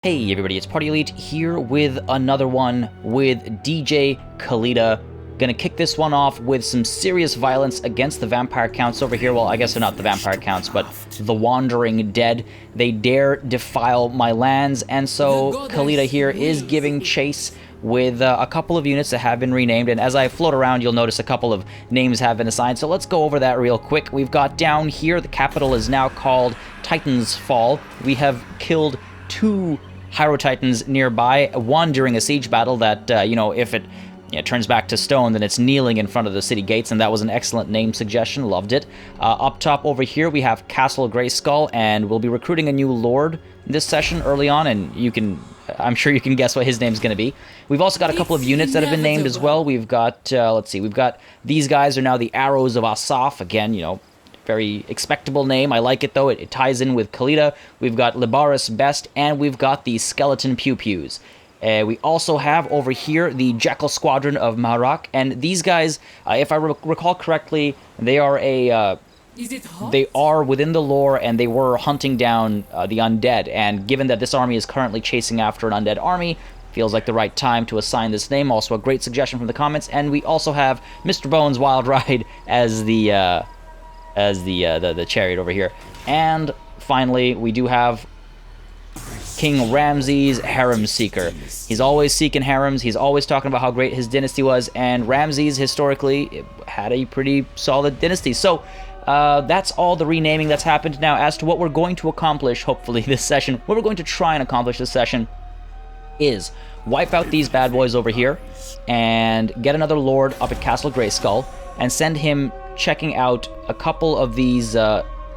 Hey everybody, it's Party Elite here with another one with DJ Khalida. Gonna kick this one off with some serious violence against the vampire counts over here. Well, I guess they're not the vampire counts, but the wandering dead. They dare defile my lands, and so Khalida here is giving chase with a couple of units that have been renamed, and as I float around, you'll notice a couple of names have been assigned, so let's go over that real quick. We've got down here, the capital is now called Titan's Fall. We have killed two Hyro Titans nearby, one during a siege battle that, if it turns back to stone, then it's kneeling in front of the city gates, and that was an excellent name suggestion, loved it. Up top over here, we have Castle Grayskull, and we'll be recruiting a new lord this session early on, and I'm sure you can guess what his name's going to be. We've also got a couple of units that have been named as well. We've got, we've got these guys are now the Arrows of Asaf, again, very expectable name. I like it, though. It ties in with Khalida. We've got Lybaras Best, and we've got the Skeleton Pew Pews. We also have over here the Jackal Squadron of Maharak, and these guys, if I recall correctly, they are they are within the lore, and they were hunting down the undead. And given that this army is currently chasing after an undead army, feels like the right time to assign this name. Also, a great suggestion from the comments. And we also have Mr. Bones' Wild Ride as the chariot over here. And finally, we do have King Ramses, Harem Seeker. He's always seeking harems. He's always talking about how great his dynasty was, and Ramses historically had a pretty solid dynasty. So that's all the renaming that's happened. Now, as to what we're going to accomplish, hopefully this session, what we're going to try and accomplish this session is wipe out these bad boys over here and get another lord up at Castle Grayskull and send him checking out a couple of these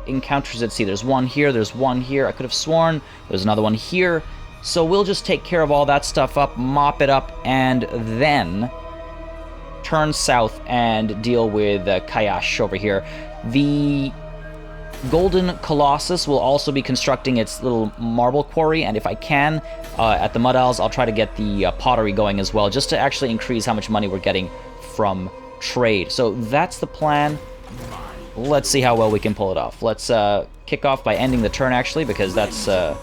encounters. Let's see, there's one here, there's one here. I could have sworn there's another one here. So we'll just take care of all that stuff up, mop it up, and then turn south and deal with Kayash over here. The Golden Colossus will also be constructing its little marble quarry, and if I can, at the Mud Isles, I'll try to get the pottery going as well, just to actually increase how much money we're getting from trade. So that's the plan. Let's see how well we can pull it off. Let's kick off by ending the turn, actually, because that's where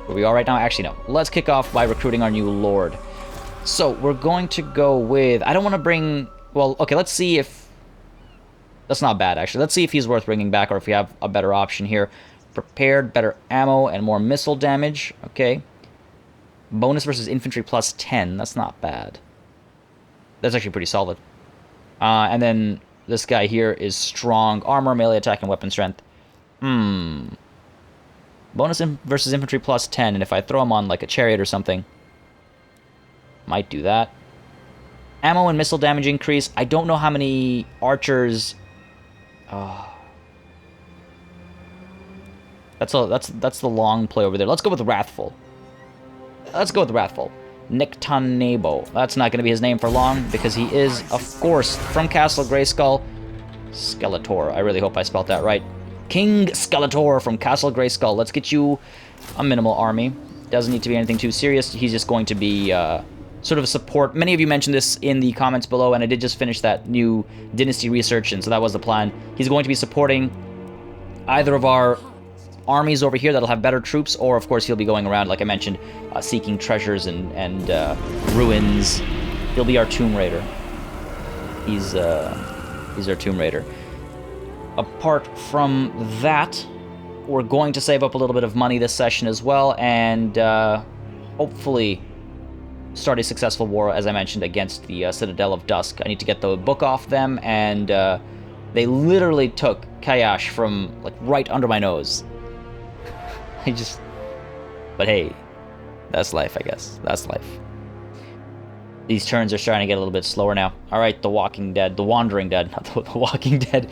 we are right now. Actually, no. Let's kick off by recruiting our new lord. So we're going to go with... I don't want to bring... Well, okay, let's see if... That's not bad, actually. Let's see if he's worth bringing back, or if we have a better option here. Prepared, better ammo, and more missile damage. Okay. Bonus versus infantry plus 10. That's not bad. That's actually pretty solid. And then this guy here is strong armor, melee attack, and weapon strength. Bonus versus infantry plus 10, and if I throw him on like a chariot or something, might do that. Ammo and missile damage increase. I don't know how many archers. That's the long play over there. Let's go with Wrathful. Nictanebo. That's not going to be his name for long, because he is, of course, from Castle Grayskull, Skeletor. I really hope I spelled that right. King Skeletor from Castle Grayskull. Let's get you a minimal army. Doesn't need to be anything too serious. He's just going to be sort of a support. Many of you mentioned this in the comments below, and I did just finish that new dynasty research, and so that was the plan. He's going to be supporting either of our armies over here that'll have better troops, or of course he'll be going around, like I mentioned, seeking treasures and ruins. He'll be our Tomb Raider. He's our Tomb Raider. Apart from that, we're going to save up a little bit of money this session as well, and hopefully start a successful war, as I mentioned, against the Citadel of Dusk. I need to get the book off them, and they literally took Kayash from like right under my nose. But hey, that's life, I guess. That's life. These turns are starting to get a little bit slower now. All right, the Wandering Dead, not the Walking Dead.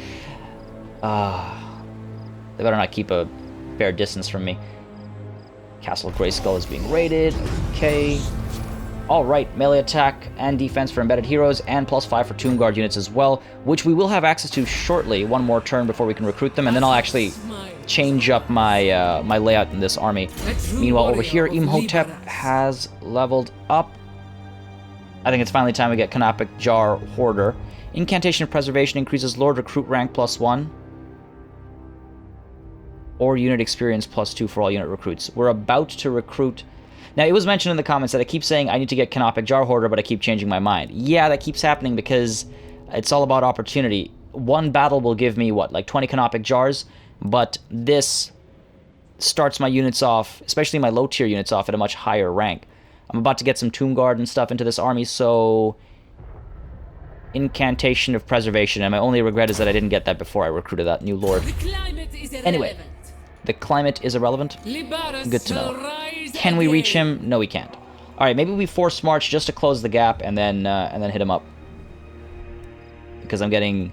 They better not keep a fair distance from me. Castle Grayskull is being raided. Okay. All right, melee attack and defense for embedded heroes, and +5 for Tomb Guard units as well, which we will have access to shortly. One more turn before we can recruit them, and then I'll actually change up my my layout in this army. Meanwhile, over here, Imhotep has leveled up. I think it's finally time we get Canopic Jar Hoarder. Incantation of Preservation increases Lord Recruit rank +1. Or unit experience +2 for all unit recruits. We're about to recruit Now, it was mentioned in the comments that I keep saying I need to get Canopic Jar Hoarder, but I keep changing my mind. Yeah, that keeps happening because it's all about opportunity. One battle will give me, what, like 20 Canopic Jars? But this starts my units off, especially my low-tier units off, at a much higher rank. I'm about to get some Tomb Guard and stuff into this army, so... Incantation of Preservation, and my only regret is that I didn't get that before I recruited that new lord. Anyway, the climate is irrelevant? Good to know. Can we reach him? No, we can't. Alright, maybe we force march just to close the gap and then hit him up. Because I'm getting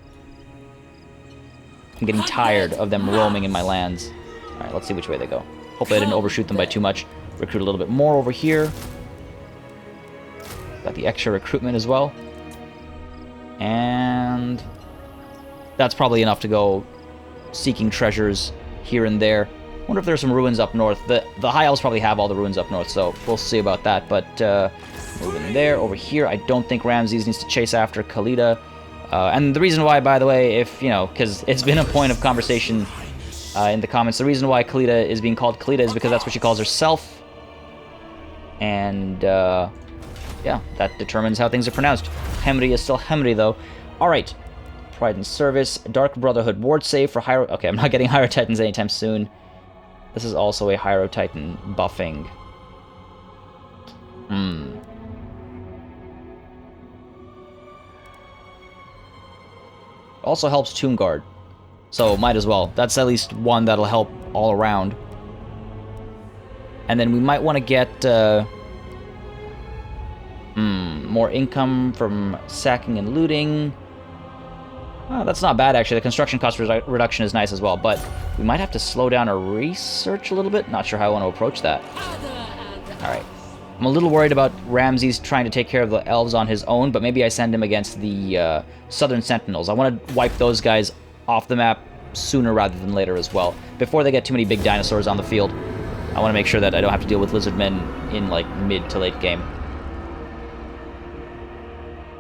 tired of them roaming in my lands. Alright, let's see which way they go. Hopefully I didn't overshoot them by too much. Recruit a little bit more over here. Got the extra recruitment as well. And that's probably enough to go seeking treasures here and there. Wonder if there's some ruins up north. The High Elves probably have all the ruins up north, so we'll see about that. But moving there, over here, I don't think Ramses needs to chase after Khalida. And the reason why, by the way, if, you know, because it's been a point of conversation in the comments, the reason why Khalida is being called Khalida is because that's what she calls herself. And, yeah, that determines how things are pronounced. Hemri is still Hemri, though. Alright. Pride and Service. Dark Brotherhood Ward Save for Hyro... Okay, I'm not getting Hyro Titans anytime soon. This is also a Hyro Titan buffing. Also helps Tomb Guard. So, might as well. That's at least one that'll help all around. And then we might want to get... more income from sacking and looting. Oh, that's not bad, actually. The construction cost reduction is nice as well, but we might have to slow down our research a little bit. Not sure how I want to approach that. Alright. I'm a little worried about Ramses trying to take care of the elves on his own, but maybe I send him against the Southern Sentinels. I want to wipe those guys off the map sooner rather than later as well, before they get too many big dinosaurs on the field. I want to make sure that I don't have to deal with lizardmen in, like, mid to late game.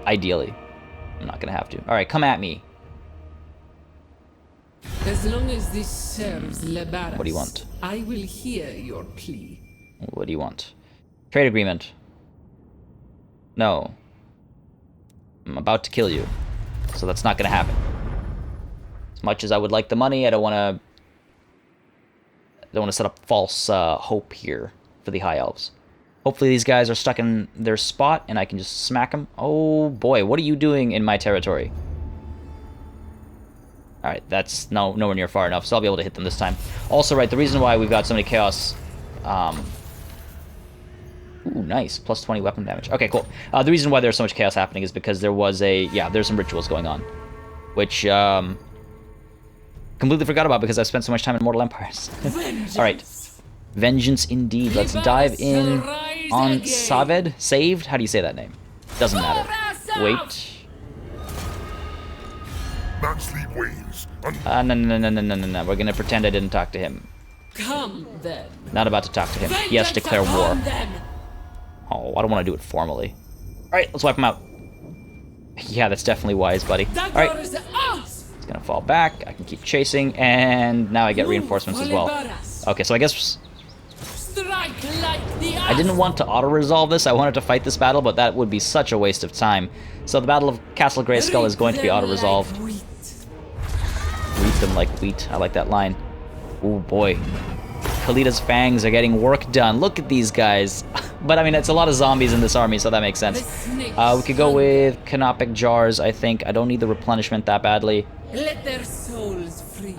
Ideally. I'm not going to have to. Alright, come at me. As long as this serves Lybaras, what do you want? I will hear your plea. What do you want? Trade agreement. No. I'm about to kill you. So that's not going to happen. As much as I would like the money, I don't want to set up false hope here for the High Elves. Hopefully these guys are stuck in their spot and I can just smack them. Oh boy, what are you doing in my territory? Alright, that's nowhere near far enough, so I'll be able to hit them this time. Also, right, the reason why we've got so many chaos... Ooh, nice. Plus 20 weapon damage. Okay, cool. The reason why there's so much chaos happening is because there was there's some rituals going on. Which, completely forgot about because I've spent so much time in Mortal Empires. Alright. Vengeance indeed. Let's dive in on Saved. Saved? How do you say that name? Doesn't matter. Wait. No. We're gonna pretend I didn't talk to him. Come then. Not about to talk to him. He has to declare war. Oh, I don't want to do it formally. Alright, let's wipe him out. Yeah, that's definitely wise, buddy. Alright. It's gonna fall back. I can keep chasing, and now I get reinforcements as well. Okay, so I guess... I didn't want to auto-resolve this. I wanted to fight this battle, but that would be such a waste of time. So the Battle of Castle Grayskull is going to be auto-resolved. Reap them like wheat. I like that line. Oh boy. Khalida's fangs are getting work done. Look at these guys. But I mean, it's a lot of zombies in this army, so that makes sense. We could go with Canopic Jars, I think. I don't need the replenishment that badly. Let their souls free.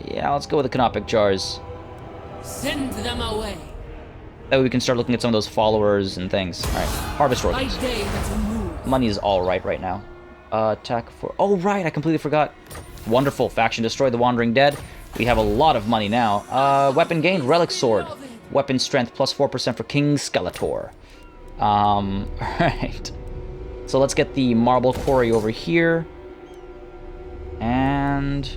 Yeah, let's go with the Canopic Jars. Send them away. That way we can start looking at some of those followers and things. Alright, Harvest Organs. Money is alright right now. Attack for... Oh, right, I completely forgot. Wonderful. Faction Destroy the Wandering Dead. We have a lot of money now. Weapon gained, Relic Sword. Weapon strength, plus 4% for King Skeletor. Alright. So let's get the Marble Quarry over here. And...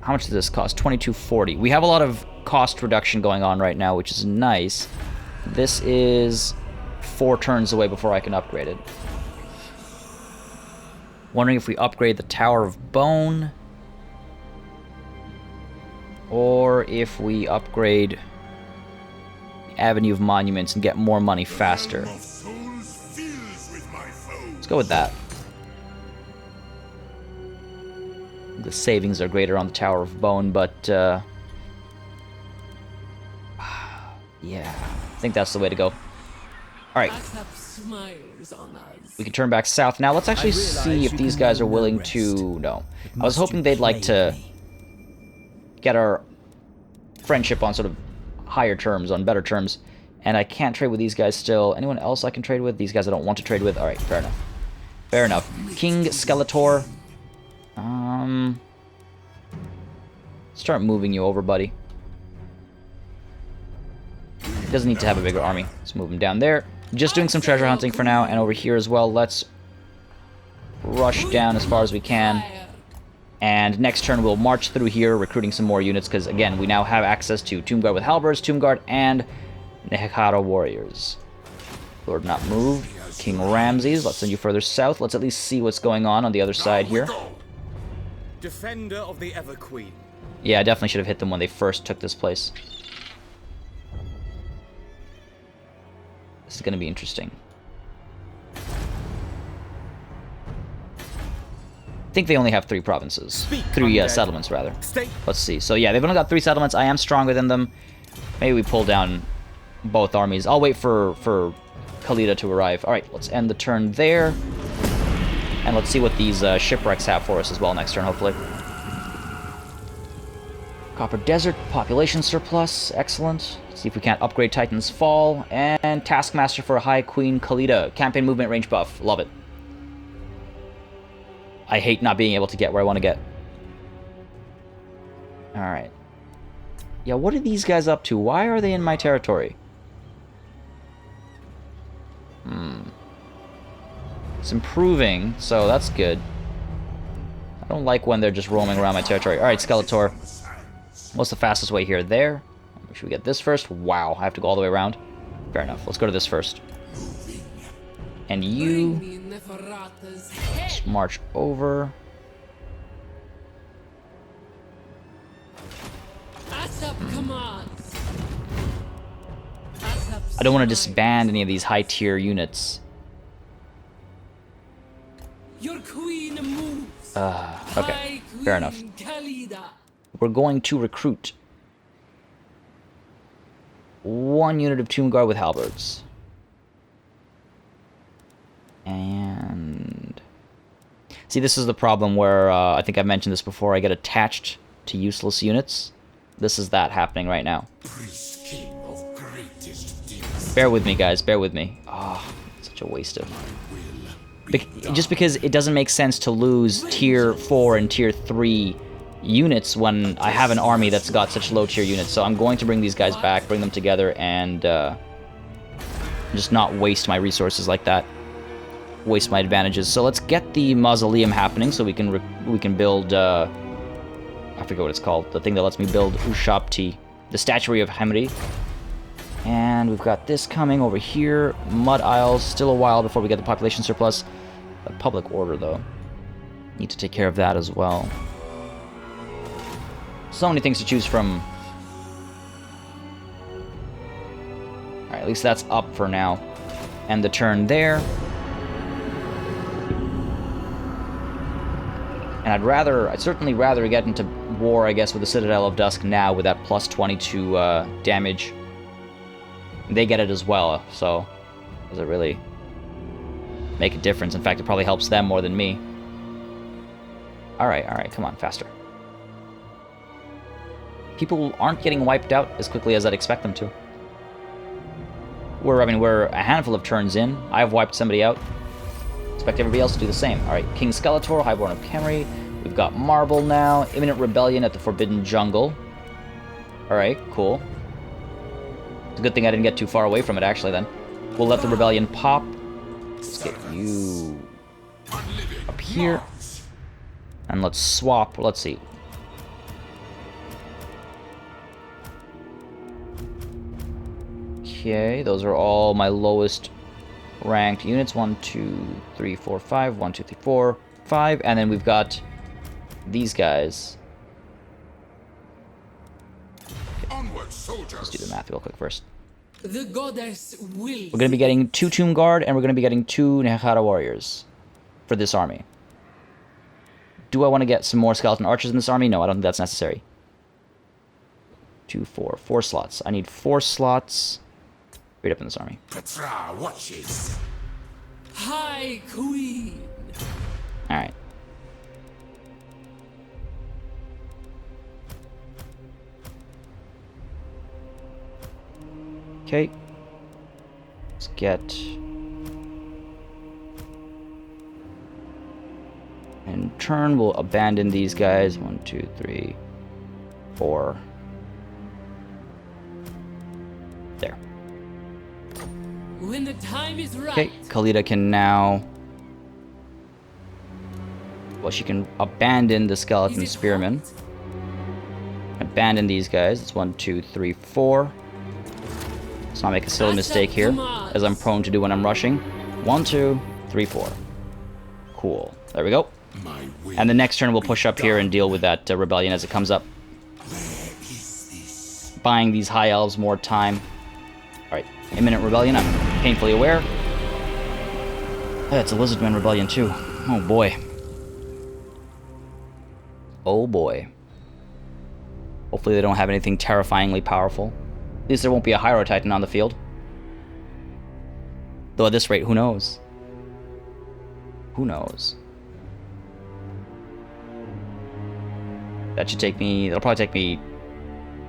How much does this cost? $22.40. We have a lot of cost reduction going on right now, which is nice. This is 4 turns away before I can upgrade it. Wondering if we upgrade the Tower of Bone. or if we upgrade Avenue of Monuments and get more money faster. Let's go with that. The savings are greater on the Tower of Bone, but yeah, I think that's the way to go. Alright. We can turn back south. Now let's actually see if these guys are willing to... No. I was hoping they'd like to get our friendship on sort of higher terms, on better terms. And I can't trade with these guys still. Anyone else I can trade with? These guys I don't want to trade with. Alright, fair enough. Fair enough. King Skeletor. Start moving you over, buddy. Doesn't need to have a bigger army. Let's move him down there. Just doing some treasure hunting for now, and over here as well. Let's rush down as far as we can. And next turn we'll march through here, recruiting some more units, because again, we now have access to Tomb Guard with Halberds, Tomb Guard, and Nehekara warriors. Lord not moved. King Ramses, let's send you further south. Let's at least see what's going on the other side here. Defender of the Ever Queen. Yeah, I definitely should have hit them when they first took this place. This is going to be interesting. I think they only have 3 provinces. 3 settlements, rather. Let's see. So yeah, they've only got 3 settlements. I am stronger than them. Maybe we pull down both armies. I'll wait for Khalida to arrive. Alright, let's end the turn there. And let's see what these shipwrecks have for us as well next turn, hopefully. Copper Desert, population surplus, excellent. Let's see if we can't upgrade Titan's Fall. And Taskmaster for High Queen Khalida. Campaign movement range buff, love it. I hate not being able to get where I want to get. Alright. Yeah, what are these guys up to? Why are they in my territory? It's improving, so that's good. I don't like when they're just roaming around my territory. Alright, Skeletor. What's the fastest way here? There. Should we get this first? Wow, I have to go all the way around. Fair enough. Let's go to this first. And you... Let's march over. I don't want to disband any of these high-tier units. Your queen moves. Okay, fair enough. We're going to recruit 1 unit of Tomb Guard with Halberds. And... See, this is the problem where, I think I've mentioned this before, I get attached to useless units. This is that happening right now. Bear with me, guys, bear with me. Ah, oh, such a waste of... just because it doesn't make sense to lose tier 4 and tier 3 units when I have an army that's got such low tier units. So I'm going to bring these guys back, bring them together, and just not waste my resources like that. Waste my advantages. So let's get the Mausoleum happening so we can build... I forget what it's called. The thing that lets me build Ushapti. The Statuary of Hemri. And we've got this coming over here. Mud Isles. Still a while before we get the population surplus. The public order, though. Need to take care of that as well. So many things to choose from. Alright, at least that's up for now. And the turn there. And I'd certainly rather get into war, I guess, with the Citadel of Dusk now with that plus 22 damage. They get it as well, so does it really make a difference? In fact, it probably helps them more than me. Alright, come on, faster. People aren't getting wiped out as quickly as I'd expect them to. We're a handful of turns in. I've wiped somebody out. Expect everybody else to do the same. Alright, King Skeletor, Highborn of Kemri. We've got Marble now. Imminent Rebellion at the Forbidden Jungle. Alright, cool. It's a good thing I didn't get too far away from it, actually, then. We'll let the Rebellion pop. Let's get you up here. And let's swap. Let's see. Okay, those are all my lowest ranked units. 1, 2, 3, 4, 5. 1, 2, 3, 4, 5. And then we've got these guys. Let's do the math real quick first. The goddess will. We're going to be getting 2 Tomb Guard, and we're going to be getting 2 Nehara Warriors for this army. Do I want to get some more Skeleton Archers in this army? No, I don't think that's necessary. 2, 4. 4 slots. I need 4 slots straight up in this army. Petra watches. High Queen. Alright. Okay. Let's get... In turn, we'll abandon these guys. 1, 2, 3, 4. There. When the time is right. Okay, Khalida can now... Well, she can abandon the Skeleton Spearmen. Abandon these guys. It's 1, 2, 3, 4. Let's not make a silly mistake here, as I'm prone to do when I'm rushing. 1, 2, 3, 4. Cool. There we go. And the next turn we'll push up here and deal with that rebellion as it comes up. Buying these High Elves more time. Alright, imminent rebellion, I'm painfully aware. It's a Lizardman rebellion too. Oh boy. Oh boy. Hopefully they don't have anything terrifyingly powerful. At least there won't be a Hyro Titan on the field. Though at this rate, who knows? Who knows? That should take me... It'll probably take me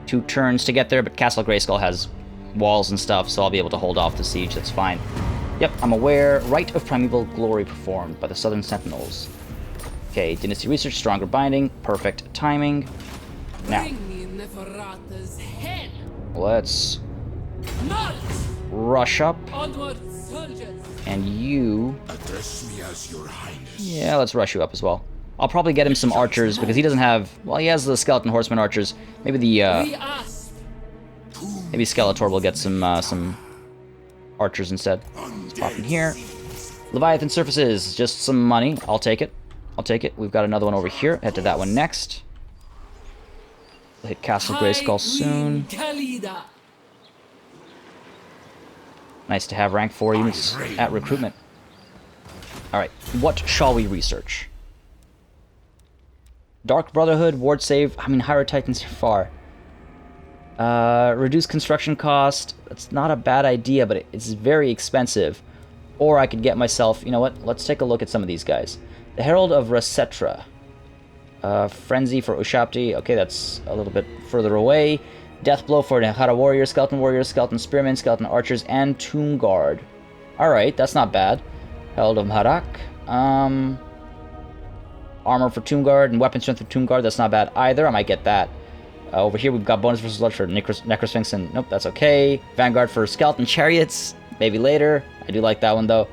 2 turns to get there, but Castle Grayskull has walls and stuff, so I'll be able to hold off the siege. That's fine. Yep, I'm aware. Rite of Primeval Glory performed by the Southern Sentinels. Okay, Dynasty Research, Stronger Binding. Perfect timing. Now, let's rush up. And you... Address me as your highness. Yeah, let's rush you up as well. I'll probably get him some archers, because he doesn't have... Well, he has the Skeleton Horseman archers. Maybe the, maybe Skeletor will get some archers instead. Let's pop in here. Leviathan Surfaces, just some money. I'll take it. I'll take it. We've got another one over here. Head to that one next. We'll hit Castle Grayskull soon. Nice to have rank 4 units at recruitment. Alright, what shall we research? Dark Brotherhood, Ward Save. I mean, Hyro Titans are far. Reduce construction cost. That's not a bad idea, but it's very expensive. Or I could get myself... You know what? Let's take a look at some of these guys. The Herald of Rasetra. Frenzy for Ushapti. Okay, that's a little bit further away. Death Blow for Nehara Warriors, Skeleton Spearmen, Skeleton Archers, and Tomb Guard. Alright, that's not bad. Herald of Maharak. Armor for Tomb Guard and Weapon Strength for Tomb Guard. That's not bad either. I might get that. Over here we've got bonus versus Lodge for Necrosphinx and... Nope, that's okay. Vanguard for Skeleton Chariots. Maybe later. I do like that one though.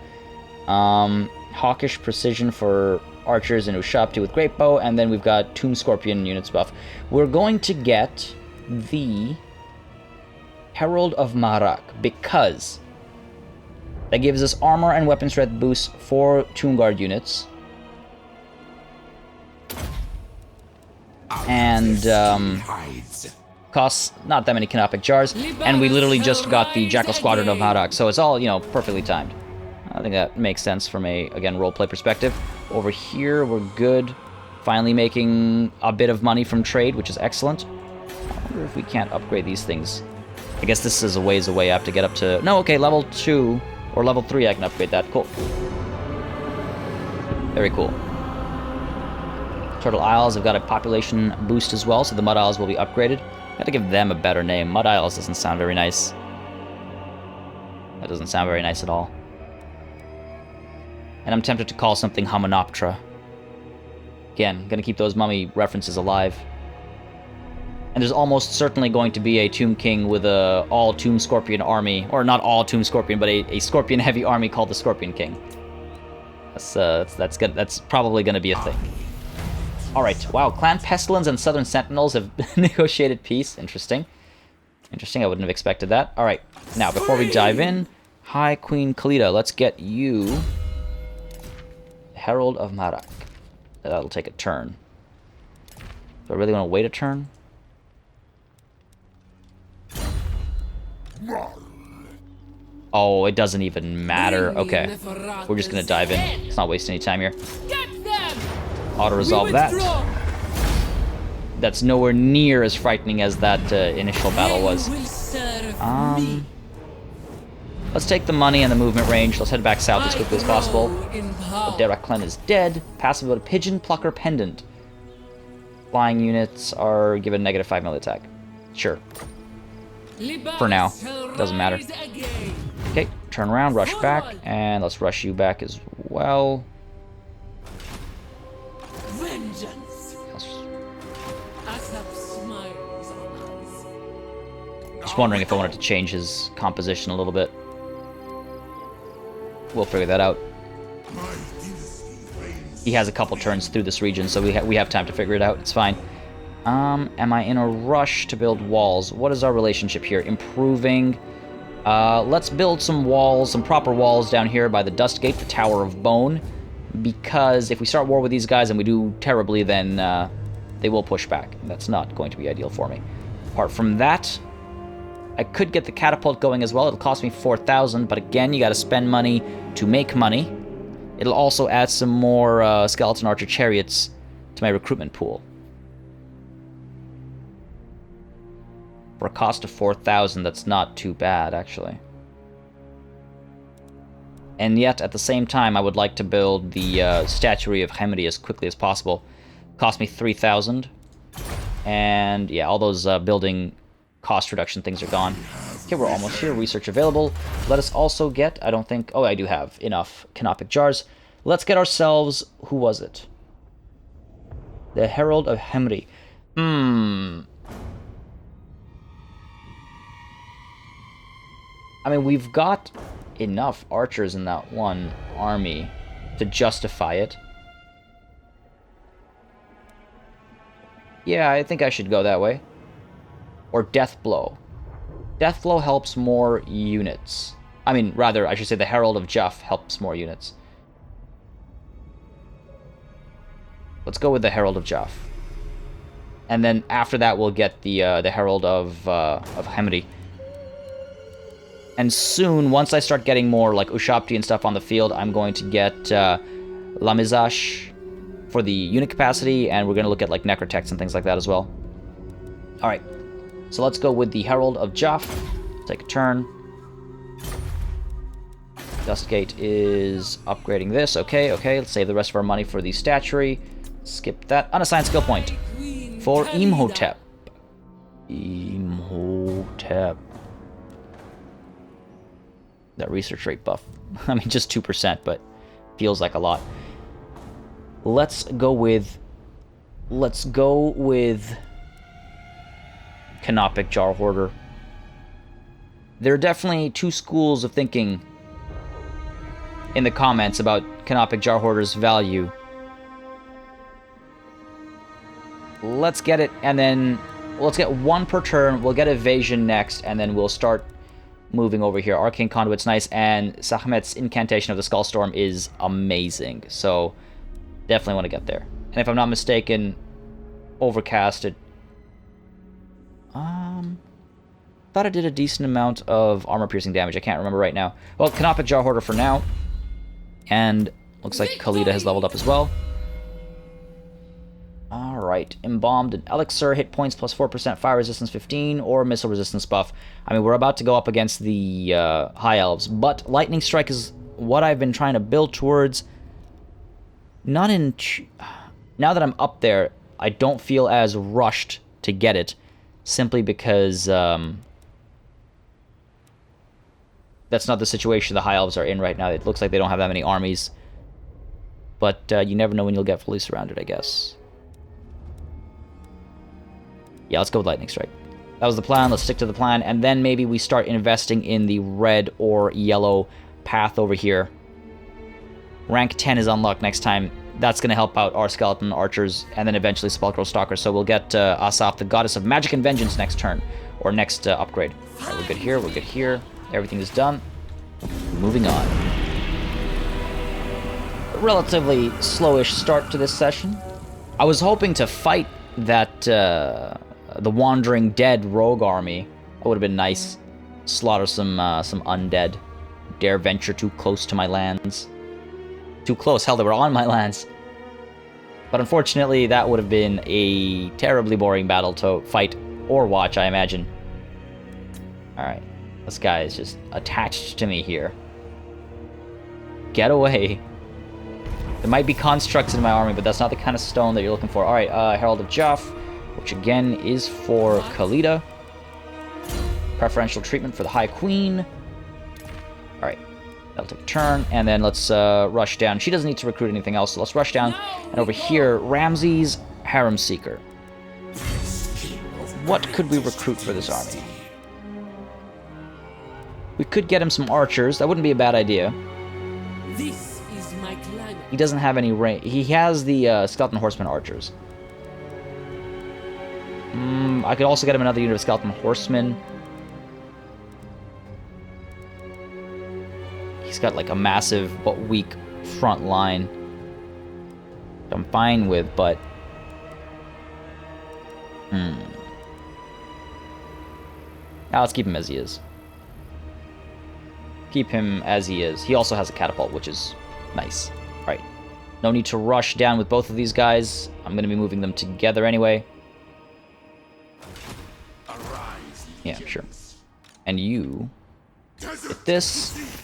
Hawkish Precision for Archers and Ushapti with Great Bow. And then we've got Tomb Scorpion units buff. We're going to get the Herald of Maharak because that gives us armor and weapon strength boosts for Tomb Guard units. And costs not that many Canopic Jars, and we literally just got the Jackal Squadron of Maharak, so it's all, you know, perfectly timed. I think that makes sense from a, again, roleplay perspective. Over here, we're good. Finally making a bit of money from trade, which is excellent. I wonder if we can't upgrade these things. I guess this is a ways away. I have to get up to... No, okay, level 2 or level 3, I can upgrade that. Cool. Very cool. Turtle Isles have got a population boost as well, so the Mud Isles will be upgraded. I have to give them a better name. Mud Isles doesn't sound very nice. That doesn't sound very nice at all. And I'm tempted to call something Hominoptera. Again, gonna keep those mummy references alive. And there's almost certainly going to be a Tomb King with a all Tomb Scorpion army, or not all Tomb Scorpion, but a Scorpion heavy army called the Scorpion King. That's probably gonna be a thing. Alright, wow, Clan Pestilence and Southern Sentinels have negotiated peace. Interesting. Interesting, I wouldn't have expected that. Alright, now before we dive in, High Queen Khalida, let's get you Herald of Maharak. That'll take a turn. Do I really want to wait a turn? Oh, it doesn't even matter. Okay. We're just gonna dive in. Let's not waste any time here. Auto-resolve that. That's nowhere near as frightening as that initial battle was. Let's take the money and the movement range. Let's head back south as quickly as possible. Derek Clem is dead. Passive ability Pigeon Plucker Pendant. Flying units are given -5 melee attack. Sure. For now. Doesn't matter. Okay, turn around, rush back, and let's rush you back as well. Vengeance. Asap smiles on us. Just wondering if I wanted to change his composition a little bit. We'll figure that out. He has a couple turns through this region, so we have time to figure it out. It's fine. Am I in a rush to build walls? What is our relationship here? Improving. Let's build some walls, some proper walls down here by the Dust Gate, the Tower of Bone. Because if we start war with these guys and we do terribly, then they will push back. And that's not going to be ideal for me. Apart from that, I could get the catapult going as well. It'll cost me 4,000, but again, you gotta spend money to make money. It'll also add some more skeleton archer chariots to my recruitment pool. For a cost of 4,000, that's not too bad, actually. And yet, at the same time, I would like to build the Statuary of Hemedy as quickly as possible. Cost me 3,000. And yeah, all those building cost reduction things are gone. Okay, we're almost here. Research available. Let us also get, I don't think, oh, I do have enough Canopic Jars. Let's get ourselves, who was it? The Herald of Hemedy. I mean, we've got enough archers in that one army to justify it. Yeah, I think I should go that way. Or Deathblow. Deathblow helps more units. I mean, rather, I should say the Herald of Juff helps more units. Let's go with the Herald of Juff. And then after that, we'll get the Herald of Hemedy. And soon, once I start getting more like Ushabti and stuff on the field, I'm going to get Lamizash for the unit capacity, and we're going to look at like Necrotex and things like that as well. Alright, so let's go with the Herald of Juff. Take a turn. Dustgate is upgrading this. Okay, let's save the rest of our money for the statuary. Skip that. Unassigned skill point for Imhotep. Imhotep. That research rate buff. I mean, just 2%, but feels like a lot. Let's go with Canopic Jar Hoarder. There are definitely two schools of thinking in the comments about Canopic Jar Hoarder's value. Let's get it, and then let's get one per turn. We'll get Evasion next, and then we'll start moving over here. Arcane Conduit's nice, and Sahmet's Incantation of the Skullstorm is amazing. So, definitely want to get there. And if I'm not mistaken, Overcasted. Thought I did a decent amount of armor-piercing damage. I can't remember right now. Well, Canopic Jar Hoarder for now. And looks like Khalida has leveled up as well. Alright, Embalmed and Elixir, hit points plus 4%, fire resistance 15, or missile resistance buff. I mean, we're about to go up against the High Elves, but Lightning Strike is what I've been trying to build towards. Now that I'm up there, I don't feel as rushed to get it, simply because that's not the situation the High Elves are in right now. It looks like they don't have that many armies, but you never know when you'll get fully surrounded, I guess. Yeah, let's go with Lightning Strike. That was the plan. Let's stick to the plan. And then maybe we start investing in the red or yellow path over here. Rank 10 is unlocked next time. That's going to help out our skeleton archers and then eventually Sepulchral Stalkers. So we'll get Asaf, the Goddess of Magic and Vengeance, next turn. Or next upgrade. Alright, we're good here. We're good here. Everything is done. Moving on. A relatively slowish start to this session. I was hoping to fight that... the Wandering Dead rogue army. That would have been nice. slaughter some undead. Dare venture too close to my lands. Too close, hell, they were on my lands. But unfortunately, that would have been a terribly boring battle to fight or watch, I imagine. Alright, this guy is just attached to me here. Get away. There might be constructs in my army, but that's not the kind of stone that you're looking for. Alright, Herald of Juff, which again is for Khalida. Preferential treatment for the High Queen. Alright, that'll take a turn, and then let's rush down. She doesn't need to recruit anything else, so let's rush down. And over here, Ramses, Harem Seeker. What could we recruit for this army? We could get him some archers. That wouldn't be a bad idea. This is my climate. He doesn't have any range. He has the Skeleton Horseman archers. I could also get him another unit of Skeleton Horsemen. He's got like a massive but weak front line. I'm fine with, but... Now let's keep him as he is. Keep him as he is. He also has a catapult, which is nice. Alright. No need to rush down with both of these guys. I'm going to be moving them together anyway. Yeah, sure. And you... Get this.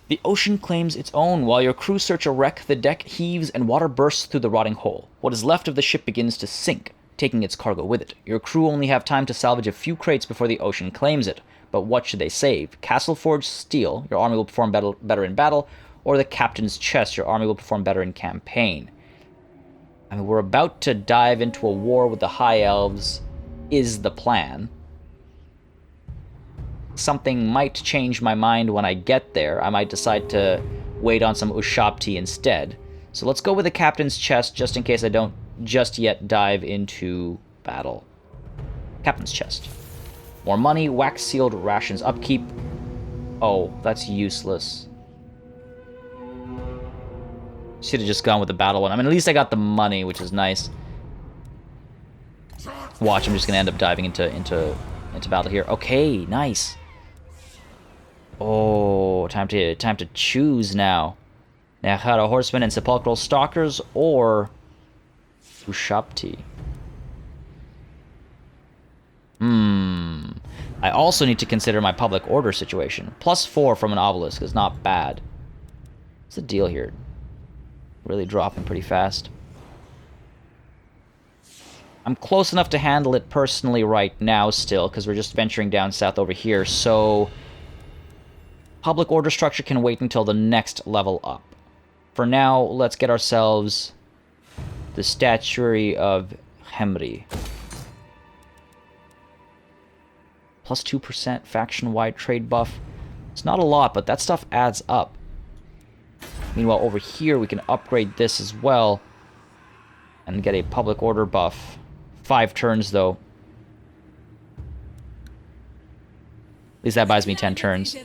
The ocean claims its own. While your crew search a wreck, the deck heaves and water bursts through the rotting hole. What is left of the ship begins to sink, taking its cargo with it. Your crew only have time to salvage a few crates before the ocean claims it. But what should they save? Castle Forged Steel, your army will perform better in battle, or the Captain's Chest, your army will perform better in campaign. I mean, we're about to dive into a war with the High Elves, is the plan. Something might change my mind when I get there. I might decide to wait on some Ushabti instead. So let's go with the Captain's Chest, just in case I don't just yet dive into battle. Captain's Chest. More money, wax-sealed rations upkeep. Oh, that's useless. Should have just gone with the battle one. I mean, at least I got the money, which is nice. Watch, I'm just going to end up diving into battle here. Okay, nice. Oh, time to choose now. Nahara Horsemen and Sepulchral Stalkers, or Ushabti. I also need to consider my public order situation. +4 from an obelisk is not bad. What's the deal here? Really dropping pretty fast. I'm close enough to handle it personally right now still, because we're just venturing down south over here, so... Public order structure can wait until the next level up. For now, let's get ourselves the Statuary of Hemri. +2% faction-wide trade buff. It's not a lot, but that stuff adds up. Meanwhile, over here, we can upgrade this as well and get a public order buff. 5 turns, though. At least that buys me 10 turns.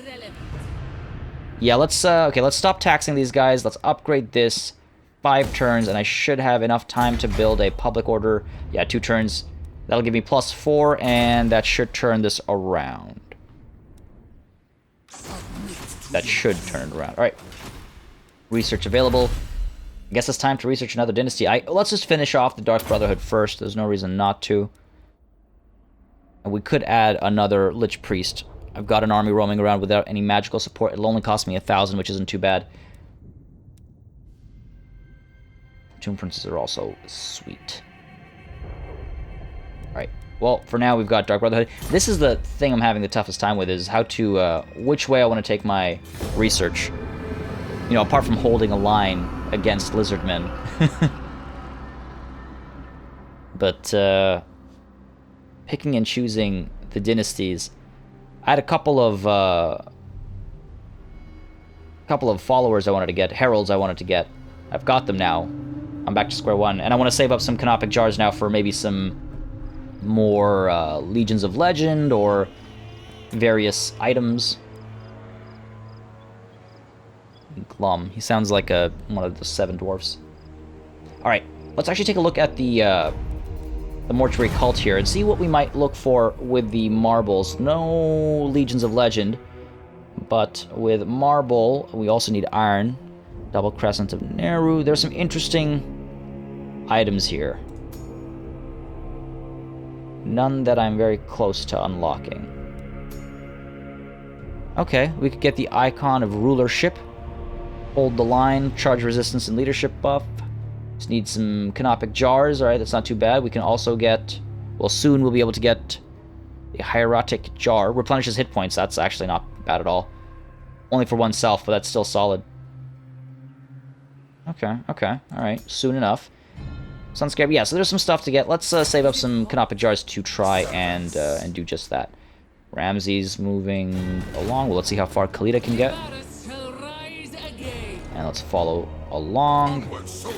Yeah, let's stop taxing these guys. Let's upgrade this. 5 turns, and I should have enough time to build a public order. Yeah, 2 turns. That'll give me +4, and that should turn this around. That should turn it around. Alright. Research available. I guess it's time to research another dynasty. Let's just finish off the Dark Brotherhood first. There's no reason not to. And we could add another Lich Priest. I've got an army roaming around without any magical support. It'll only cost me 1,000, which isn't too bad. Tomb Princes are also sweet. Alright. Well, for now, we've got Dark Brotherhood. This is the thing I'm having the toughest time with, is how to... which way I want to take my research. You know, apart from holding a line against Lizardmen. But, picking and choosing the dynasties... I had a couple of followers I wanted to get, heralds I wanted to get. I've got them now. I'm back to square one, and I want to save up some Canopic Jars now for maybe some more Legions of Legend or various items. Glum. He sounds like one of the 7 dwarfs. All right, let's actually take a look at the the mortuary cult here and see what we might look for with the marbles. No Legions of Legend, but with marble, we also need iron. Double Crescent of Neru. There's some interesting items here. None that I'm very close to unlocking. Okay, we could get the Icon of Rulership. Hold the line, charge resistance and leadership buff. Just need some Canopic Jars, alright, that's not too bad. We can also get, well, soon we'll be able to get the Hieratic Jar. Replenishes hit points, that's actually not bad at all. Only for oneself, but that's still solid. Okay, alright, soon enough. Sunscape, yeah, so there's some stuff to get. Let's save up some Canopic Jars to try and do just that. Ramsey's moving along. Well, let's see how far Khalida can get. And let's follow along.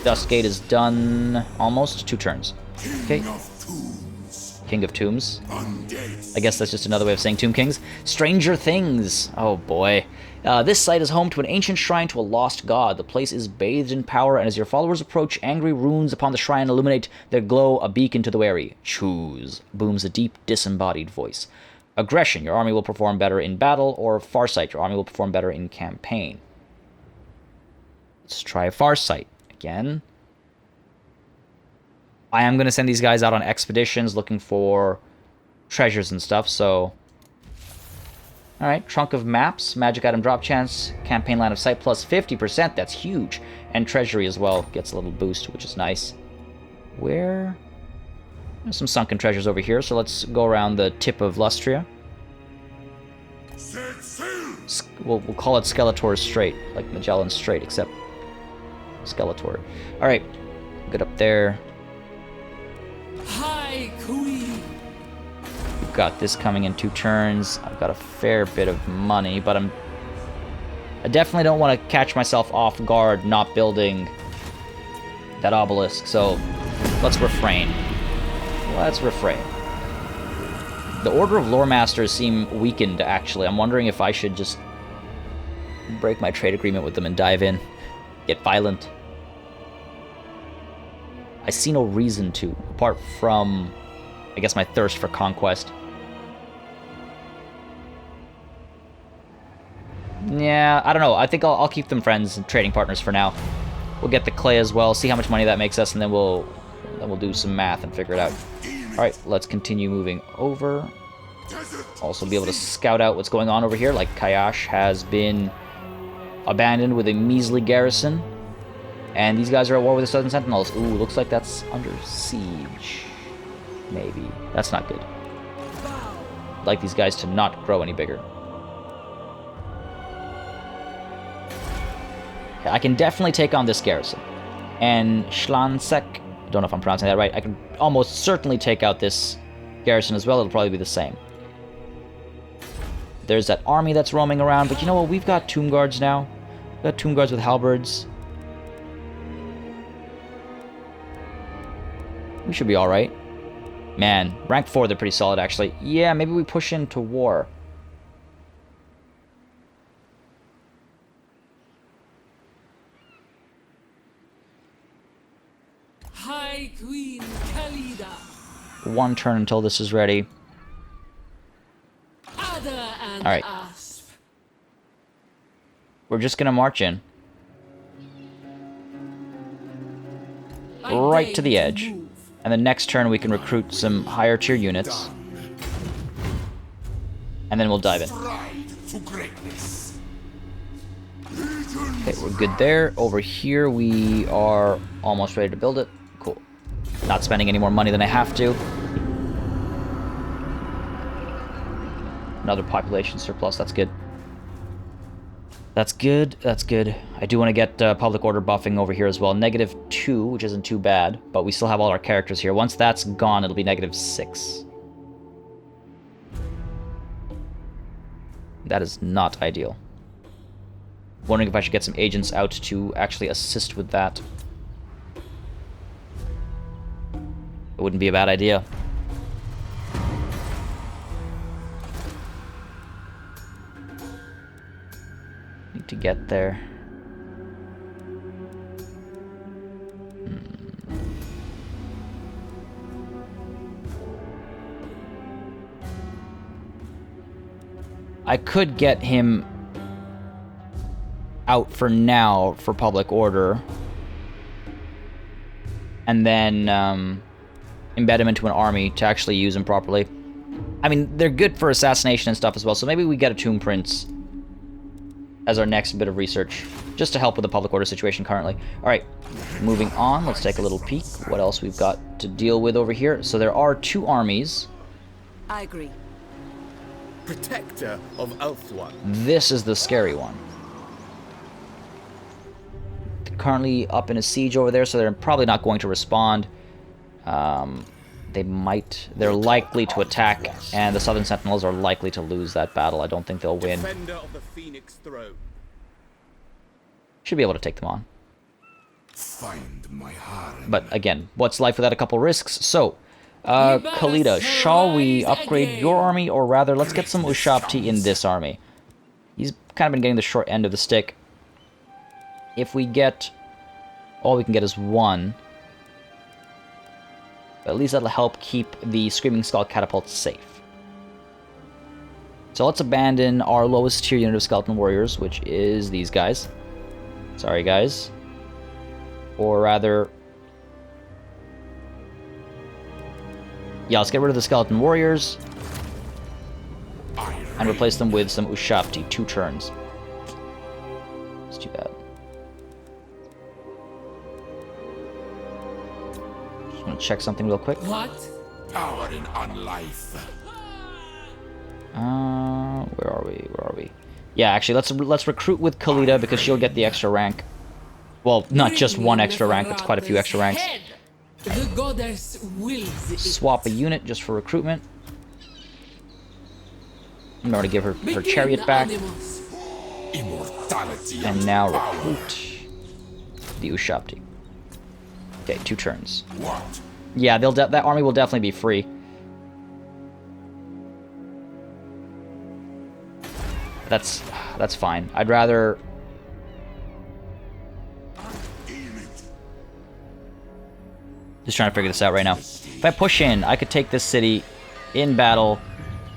Dustgate is done almost. 2 turns. Okay. King of Tombs. I guess that's just another way of saying Tomb Kings. Stranger Things. Oh boy. This site is home to an ancient shrine to a lost god. The place is bathed in power, and as your followers approach, angry runes upon the shrine illuminate their glow, a beacon to the wary. Choose, booms a deep, disembodied voice. Aggression, your army will perform better in battle, or Farsight, your army will perform better in campaign. Let's try Farsight again. I am going to send these guys out on expeditions looking for treasures and stuff, so... Alright, Trunk of Maps, Magic Item Drop Chance, Campaign Line of Sight plus 50%, that's huge. And Treasury as well, gets a little boost, which is nice. Where... There's some sunken treasures over here, so let's go around the tip of Lustria. We'll call it Skeletor Strait, like Magellan Strait, except Skeletor. Alright, good up there. High Queen. We've got this coming in 2 turns. I've got a fair bit of money, but I definitely don't want to catch myself off guard not building that obelisk, so let's refrain. Let's refrain. The Order of Lore Masters seem weakened, actually. I'm wondering if I should just break my trade agreement with them and dive in. Get violent. I see no reason to, apart from, I guess, my thirst for conquest. Yeah, I don't know. I think I'll keep them friends and trading partners for now. We'll get the clay as well, see how much money that makes us, and then we'll do some math and figure it out. Alright, let's continue moving over. Also be able to scout out what's going on over here, like Kayash has been abandoned with a measly garrison. And these guys are at war with the Southern Sentinels. Ooh, looks like that's under siege. Maybe. That's not good. I'd like these guys to not grow any bigger. Okay, I can definitely take on this garrison. And Schlansek, don't know if I'm pronouncing that right, I can almost certainly take out this garrison as well. It'll probably be the same. There's that army that's roaming around, but you know what? We've got Tomb Guards now. We've got Tomb Guards with halberds. We should be alright. Man, rank 4, they're pretty solid, actually. Yeah, maybe we push into war. High Queen Khalida. 1 turn until this is ready. Alright. We're just gonna march in. Right to the edge. And the next turn we can recruit some higher tier units. And then we'll dive in. Okay, we're good there. Over here we are almost ready to build it. Cool. Not spending any more money than I have to. Another population surplus, that's good. That's good, that's good. I do want to get public order buffing over here as well. -2, which isn't too bad, but we still have all our characters here. Once that's gone, it'll be -6. That is not ideal. Wondering if I should get some agents out to actually assist with that. It wouldn't be a bad idea. Need to get there. I could get him out for now for public order. And then embed him into an army to actually use him properly. I mean, they're good for assassination and stuff as well, so maybe we get a Tomb Prince as our next bit of research, just to help with the public order situation currently. Alright, moving on, let's take a little peek what else we've got to deal with over here. So there are 2 armies. I agree. Protector of Elfwan. This is the scary one. They're currently up in a siege over there, so they're probably not going to respond. They're likely to attack, and the Southern Sentinels are likely to lose that battle. I don't think they'll win. Defender of the Phoenix Throne. Should be able to take them on. Find my harem. But again, what's life without a couple risks? So, Khalida, shall we upgrade your army, or rather, let's get some Ushabti in this army. He's kind of been getting the short end of the stick. If we get... all we can get is 1. But at least that'll help keep the Screaming Skull catapults safe. So let's abandon our lowest tier unit of Skeleton Warriors, which is these guys. Sorry, guys. Or rather... yeah, let's get rid of the Skeleton Warriors. And replace them with some Ushabti. 2 turns. It's too bad. Just want to check something real quick. What? Power in unlife. Where are we? Where are we? Yeah, actually, let's recruit with Khalida because she'll get the extra rank. Well, not just 1 extra rank, it's quite a few extra ranks. The goddess wills it. Swap a unit just for recruitment. Remember to give her Begin, chariot back. animals. Immortality And now power. recruit the Ushabti. Okay, 2 turns. What? Yeah, that army will definitely be free. That's fine. I'd rather... just trying to figure this out right now. If I push in, I could take this city in battle,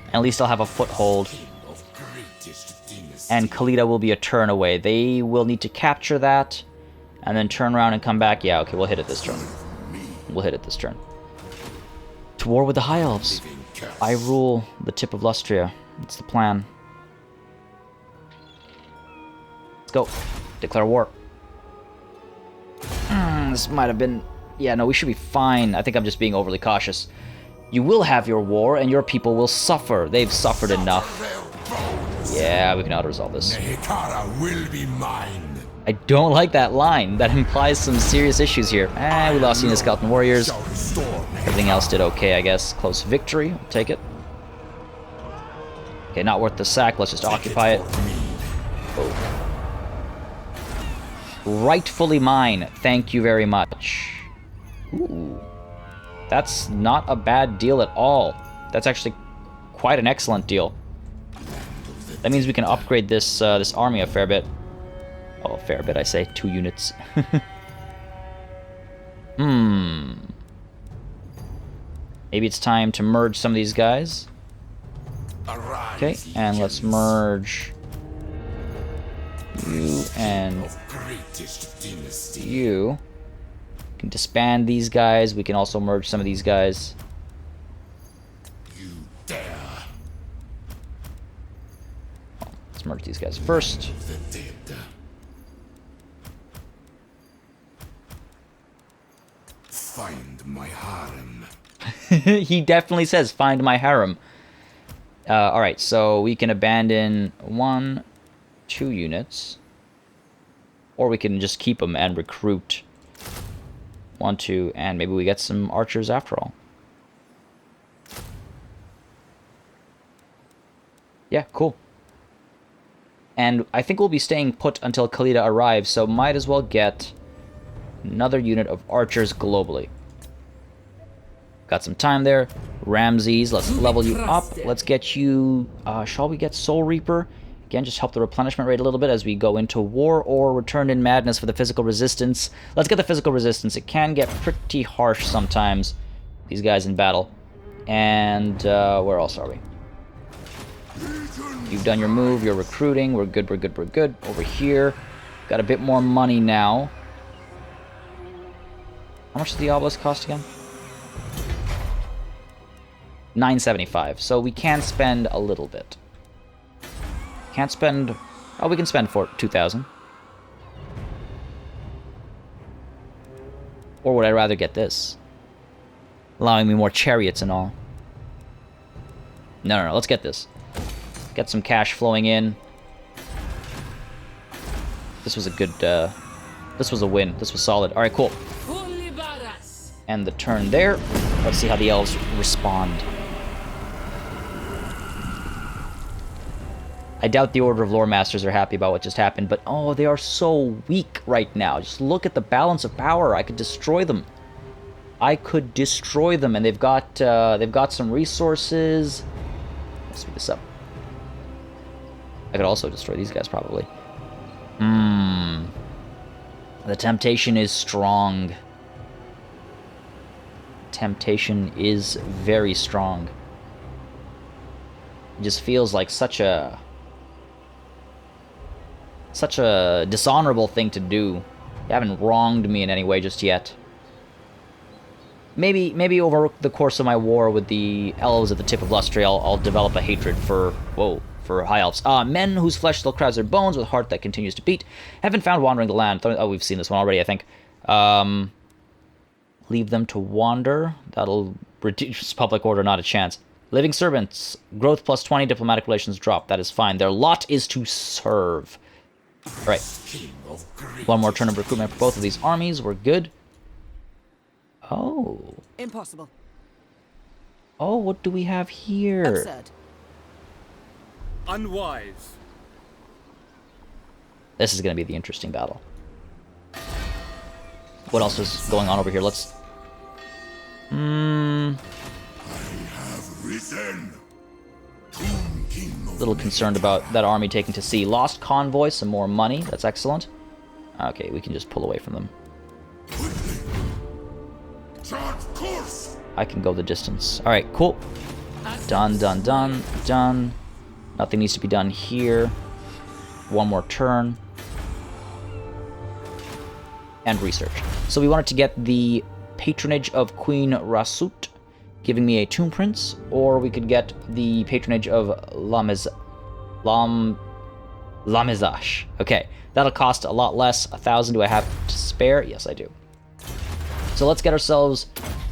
and at least I'll have a foothold. Of greatest dynasty. And Khalida will be a turn away. They will need to capture that, and then turn around and come back. Yeah, okay, we'll hit it this turn. We'll hit it this turn. To war with the High Elves. I rule the tip of Lustria. That's the plan. Let's go. Declare war. This might have been... yeah, no, we should be fine. I think I'm just being overly cautious. You will have your war, and your people will suffer. They've suffered enough. Yeah, we can auto-resolve this. Hikara will be mine. I don't like that line. That implies some serious issues here. We lost Unit Skeleton Warriors. Shall restore me. Everything else did okay, I guess. Close victory. I'll take it. Okay, not worth the sack. Let's just occupy it. Oh. Rightfully mine. Thank you very much. Ooh. That's not a bad deal at all. That's actually quite an excellent deal. That means we can upgrade this this army a fair bit. Oh, a fair bit, I say. 2 units. Maybe it's time to merge some of these guys. Arise, Okay, and let's merge you and of greatest dynasty. you. We can disband these guys. We can also merge some of these guys. You dare. Let's merge these guys first. The dead. Find my harem. He definitely says, find my harem. Alright, so we can abandon 1, 2 units. Or we can just keep them and recruit 1, 2, and maybe we get some archers after all. Yeah, cool. And I think we'll be staying put until Khalida arrives, so might as well get another unit of archers globally. Got some time there. Ramses, let's level you up. Let's get you... shall we get Soul Reaper? Again, just help the replenishment rate a little bit as we go into war, or Returned in Madness for the physical resistance. Let's get the physical resistance. It can get pretty harsh sometimes, these guys in battle. And where else are we? You've done your move. You're recruiting. We're good, we're good, we're good. Over here. Got a bit more money now. How much does the obelisk cost again? 975. So we can spend a little bit. Can't spend... Oh, we can spend for 2,000. Or would I rather get this? Allowing me more chariots and all. No, let's get this. Get some cash flowing in. This was a good, this was a win. This was solid. Alright, cool. Lybaras. End the turn there. Let's see how the elves respond. I doubt the Order of Lore Masters are happy about what just happened, but oh, they are so weak right now. Just look at the balance of power. I could destroy them. I could destroy them, and they've got some resources. Let's speed this up. I could also destroy these guys, probably. The temptation is strong. Temptation is very strong. It just feels like such a dishonorable thing to do. You haven't wronged me in any way just yet. Maybe over the course of my war with the elves at the tip of Lustria, I'll develop a hatred for high elves. Men whose flesh still crowds their bones with a heart that continues to beat have been found wandering the land. Oh, we've seen this one already, I think. Leave them to wander. That'll reduce public order, not a chance. Living servants. Growth plus 20, diplomatic relations drop. That is fine. Their lot is to serve. Alright. One more turn of recruitment for both of these armies. We're good. Oh. Impossible. Oh, what do we have here? Absurd. Unwise. This is going to be the interesting battle. What else is going on over here? Let's... I have risen. A little concerned about that army taking to sea. Lost convoy, some more money. That's excellent. Okay, we can just pull away from them. I can go the distance. Alright, cool. Done, done, done, done. Nothing needs to be done here. One more turn. And research. So we wanted to get the patronage of Queen Rasut, giving me a Tomb Prince, or we could get the patronage of Lamizash. Okay, that'll cost a lot less. 1,000 do I have to spare? Yes, I do. So let's get ourselves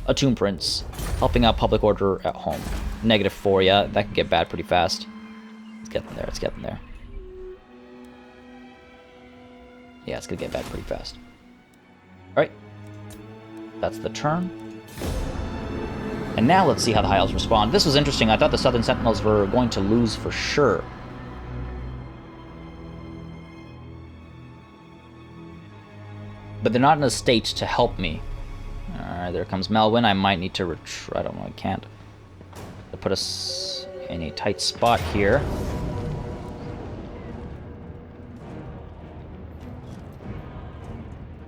a Tomb Prince, helping out public order at home. -4, yeah, that could get bad pretty fast. Let's get them there, let's get them there. Yeah, it's gonna get bad pretty fast. Alright. That's the turn. And now let's see how the High Elves respond. This was interesting. I thought the Southern Sentinels were going to lose for sure. But they're not in a state to help me. Alright, there comes Melwyn. I might need to retreat. I don't know, I can't. To put us in a tight spot here.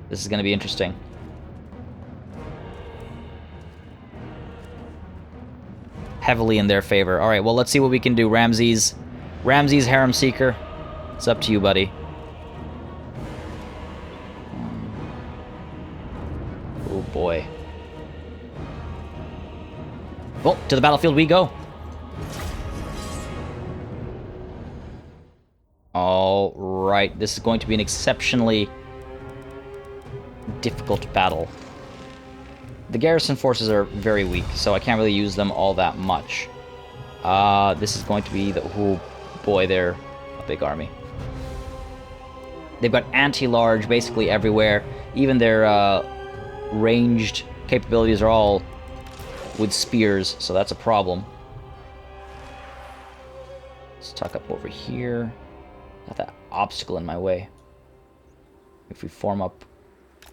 This is going to be interesting. Heavily in their favor. Alright, well, let's see what we can do. Ramses, Harem Seeker. It's up to you, buddy. Oh, boy. Oh, to the battlefield we go. Alright, this is going to be an exceptionally difficult battle. The garrison forces are very weak, so I can't really use them all that much. This is going to be the... Oh, boy, they're a big army. They've got anti-large basically everywhere. Even their ranged capabilities are all with spears, so that's a problem. Let's tuck up over here. Got that obstacle in my way. If we form up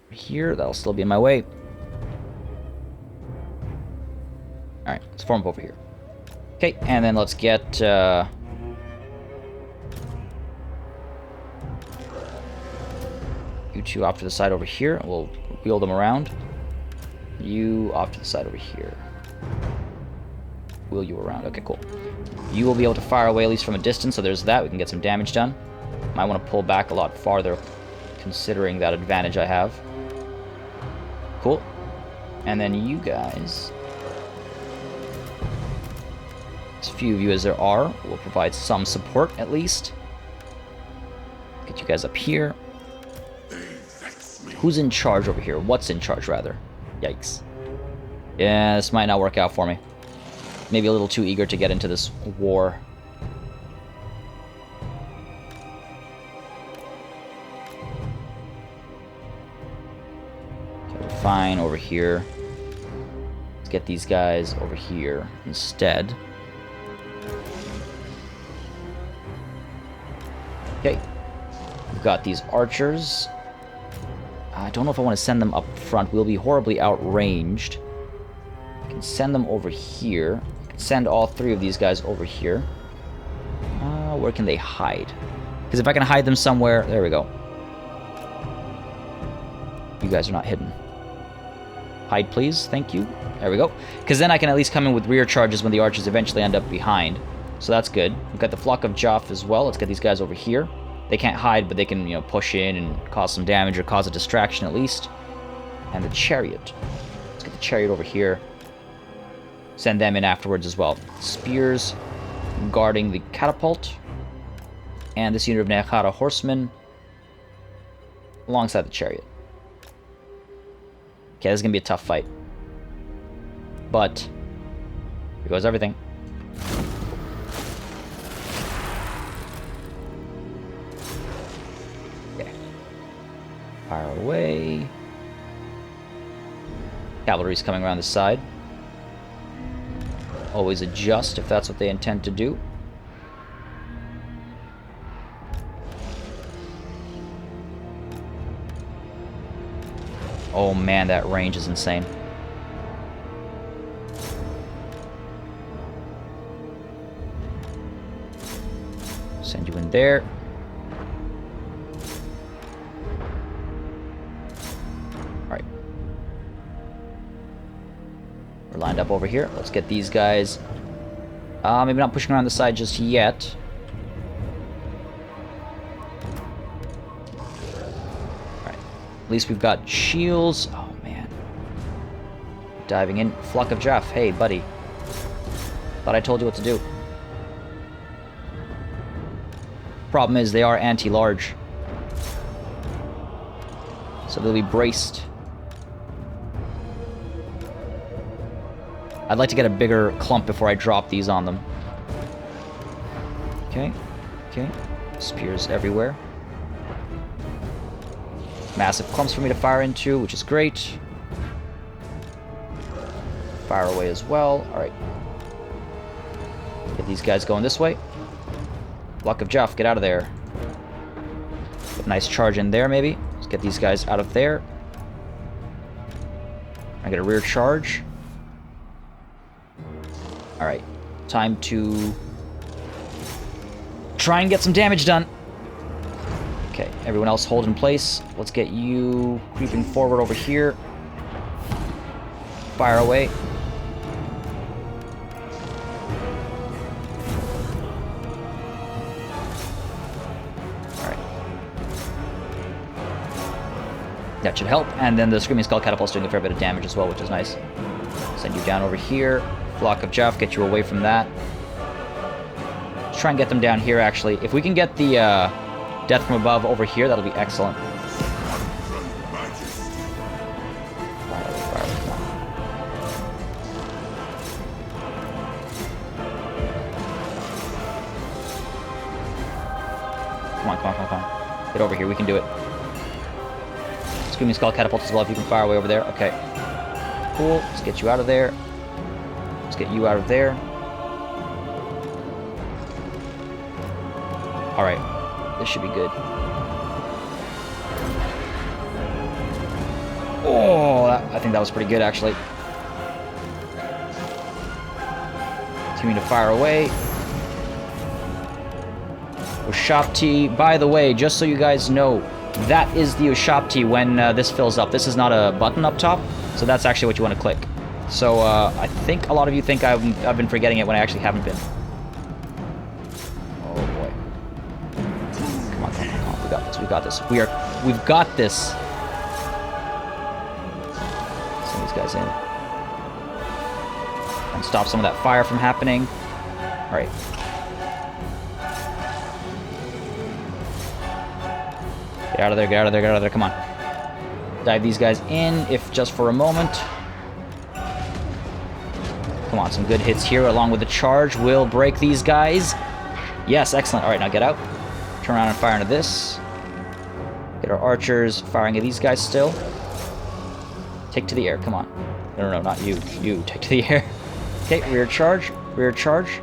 here, that'll still be in my way. Alright, let's form up over here. Okay, and then let's get... you two off to the side over here. We'll wheel them around. You off to the side over here. wheel you around. Okay, cool. You will be able to fire away at least from a distance, so there's that. We can get some damage done. Might want to pull back a lot farther, considering that advantage I have. Cool. And then you guys, as few of you as there are, will provide some support at least. Get you guys up here. Who's in charge over here? What's in charge, rather? Yikes. Yeah, this might not work out for me. Maybe a little too eager to get into this war. Okay, we're fine over here. Let's get these guys over here instead. Okay. We've got these archers. I don't know if I want to send them up front. We'll be horribly outranged. I can send them over here. I can send all three of these guys over here. Where can they hide? Because if I can hide them somewhere... There we go. You guys are not hidden. Hide, please. Thank you. There we go. Because then I can at least come in with rear charges when the archers eventually end up behind. So that's good. We've got the Flock of Joff as well. Let's get these guys over here. They can't hide, but they can, you know, push in and cause some damage or cause a distraction at least. And the chariot. Let's get the chariot over here. Send them in afterwards as well. Spears guarding the catapult. And this unit of Nehara horsemen alongside the chariot. Okay, this is going to be a tough fight. But here goes everything. Fire away. Cavalry's coming around the side. Always adjust if that's what they intend to do. Oh man, that range is insane. Send you in there. Lined up over here. Let's get these guys. Maybe not pushing around the side just yet. Alright. At least we've got shields. Oh, man. Diving in. Flock of Jaff. Hey, buddy. Thought I told you what to do. Problem is, they are anti-large. So they'll be braced. I'd like to get a bigger clump before I drop these on them. Okay. Okay. Spears everywhere. Massive clumps for me to fire into, which is great. Fire away as well. Alright. Get these guys going this way. Block of Jeff, get out of there. Put a nice charge in there, maybe. Let's get these guys out of there. I get a rear charge. Alright, time to try and get some damage done. Okay, everyone else hold in place. Let's get you creeping forward over here. Fire away. Alright. That should help. And then the Screaming Skull Catapult's doing a fair bit of damage as well, which is nice. Send you down over here. Flock of Jeff, get you away from that. Let's try and get them down here, actually. If we can get the death from above over here, that'll be excellent. Come on, come on, come on, come on. Get over here, we can do it. Screaming Skull Catapult as well, if you can fire away over there. Okay. Cool, let's get you out of there. Let's get you out of there. Alright. This should be good. Oh, I think that was pretty good, actually. Continuing to fire away. Ushapti. By the way, just so you guys know, that is the Ushapti when this fills up. This is not a button up top, so that's actually what you want to click. So, I think a lot of you think I've been forgetting it when I actually haven't been. Oh boy. Come on, come on, come on. We got this, we got this. We've got this. Send these guys in. And stop some of that fire from happening. Alright. Get out of there, get out of there, get out of there, come on. Dive these guys in, if just for a moment. Come on, some good hits here along with the charge will break these guys. Yes, excellent. Alright, now get out. Turn around and fire into this. Get our archers firing at these guys still. Take to the air, come on. No, no, no, not you. You, take to the air. Okay, rear charge. Rear charge.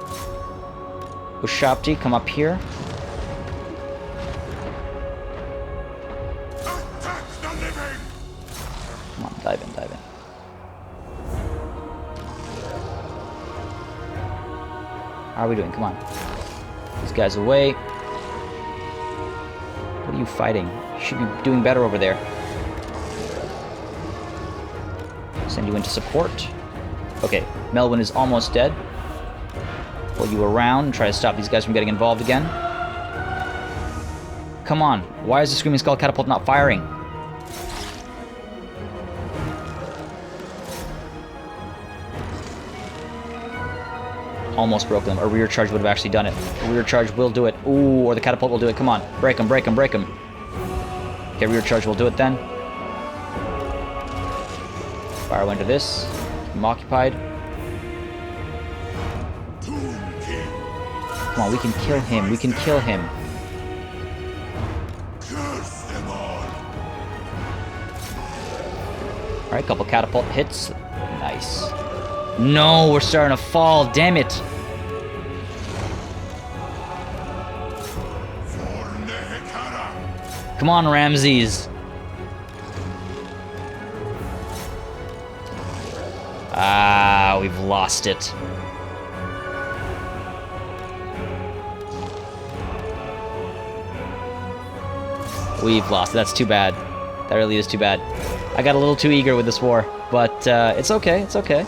Ushapti, come up here. Attack the living! Come on, dive in, dive in. How are we doing? Come on. These guys away. What are you fighting? You should be doing better over there. Send you into support. Okay, Melwin is almost dead. Pull you around and try to stop these guys from getting involved again. Come on. Why is the Screaming Skull Catapult not firing? Almost broke them. A rear charge would have actually done it. A rear charge will do it. Ooh, or the catapult will do it. Come on. Break them, break them, break them. Okay, rear charge will do it then. Fire into this. Keep them occupied. Come on, we can kill him. We can kill him. Curse them all! Alright, couple catapult hits. Nice. No, we're starting to fall. Damn it. Come on, Ramses. Ah, we've lost it. We've lost it. That's too bad. That really is too bad. I got a little too eager with this war, but it's okay. It's okay.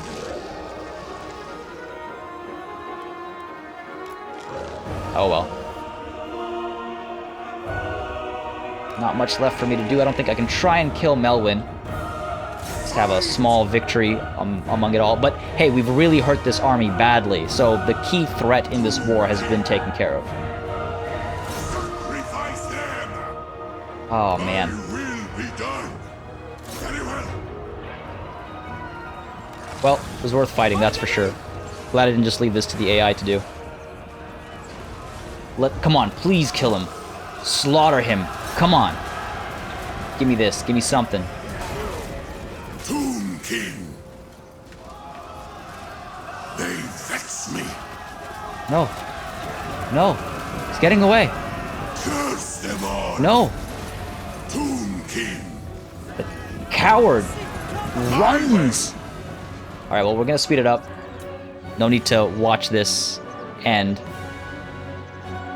Oh well. Not much left for me to do. I don't think I can try and kill Melwin. Just have a small victory among it all. But hey, we've really hurt this army badly, so the key threat in this war has been taken care of. Sacrifice them! Oh man. It will be done. Very well. Well, it was worth fighting, that's for sure. Glad I didn't just leave this to the AI to do. Come on, please kill him. Slaughter him. Come on. Give me this. Give me something. Tomb King. They vex me. No. No. He's getting away. Curse them all. No. Tomb King. Coward. Runs. Alright, well, we're going to speed it up. No need to watch this end.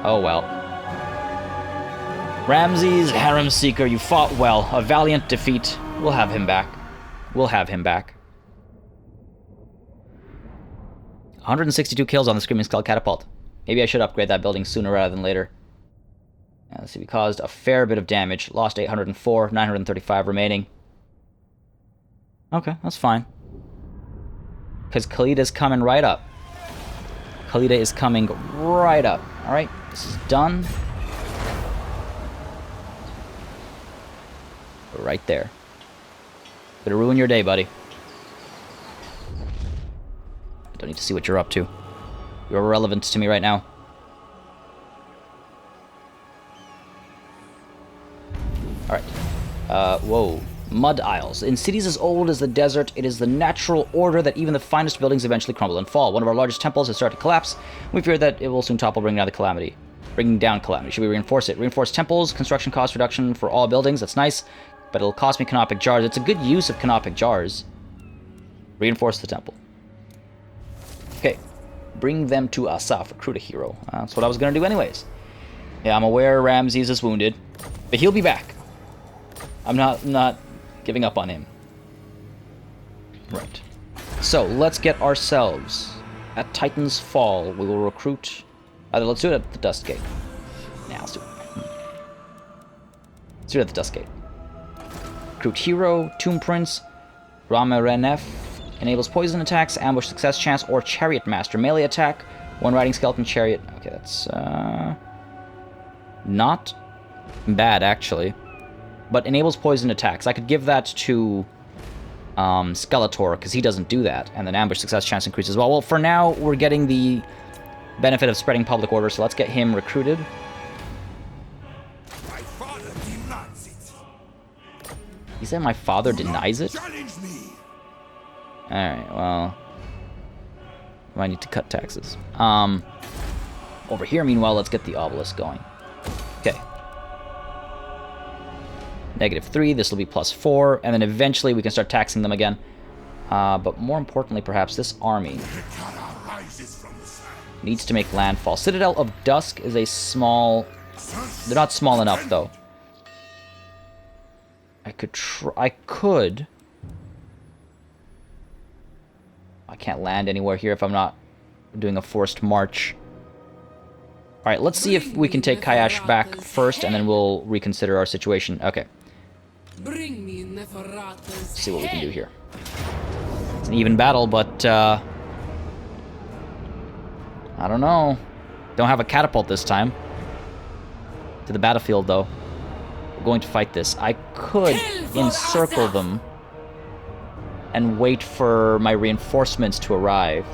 Oh, well. Ramses, Harem Seeker, you fought well. A valiant defeat. We'll have him back. We'll have him back. 162 kills on the Screaming Skull Catapult. Maybe I should upgrade that building sooner rather than later. Let's see, we caused a fair bit of damage. Lost 804, 935 remaining. Okay, that's fine. Because Khalida's coming right up. Khalida is coming right up. Alright, this is done. Right there. Gonna ruin your day, buddy. I don't need to see what you're up to. You're irrelevant to me right now. Alright. Whoa. Mud Isles. In cities as old as the desert, it is the natural order that even the finest buildings eventually crumble and fall. One of our largest temples has started to collapse. We fear that it will soon topple, bringing down calamity. Should we reinforce it? Reinforce temples, construction cost reduction for all buildings. That's nice, but it'll cost me Canopic Jars. It's a good use of Canopic Jars. Reinforce the temple. Okay. Bring them to Asaf. Recruit a hero. That's what I was going to do anyways. Yeah, I'm aware Ramses is wounded, but he'll be back. I'm not giving up on him. Right. so let's get ourselves at Titan's Fall. We will recruit. Let's do it at the Dust Gate. Yeah, let's do it. Let's do it at the Dust Gate. Recruit Hero, Tomb Prince, Ramarenef. Enables poison attacks, ambush success chance, or Chariot Master. Melee attack, one riding skeleton chariot. Okay, that's not bad, actually. But enables poison attacks. I could give that to Skeletor, because he doesn't do that. And then ambush success chance increases as well. Well, for now, we're getting the benefit of spreading public order, so let's get him recruited. My father demands it. He said my father denies it? Challenge me. Alright, well... I need to cut taxes. Over here, meanwhile, let's get the obelisk going. Okay. -3, this will be +4, and then eventually we can start taxing them again. But more importantly, perhaps, this army needs to make landfall. Citadel of Dusk is a small... They're not small enough, though. I could... I can't land anywhere here if I'm not doing a forced march. Alright, let's see if we can take Kayash back first, and then we'll reconsider our situation. Okay. Bring me Neferata's See what we can do here. It's an even battle, but, I don't know. Don't have a catapult this time. To the battlefield, though. We're going to fight this. I could encircle them and wait for my reinforcements to arrive.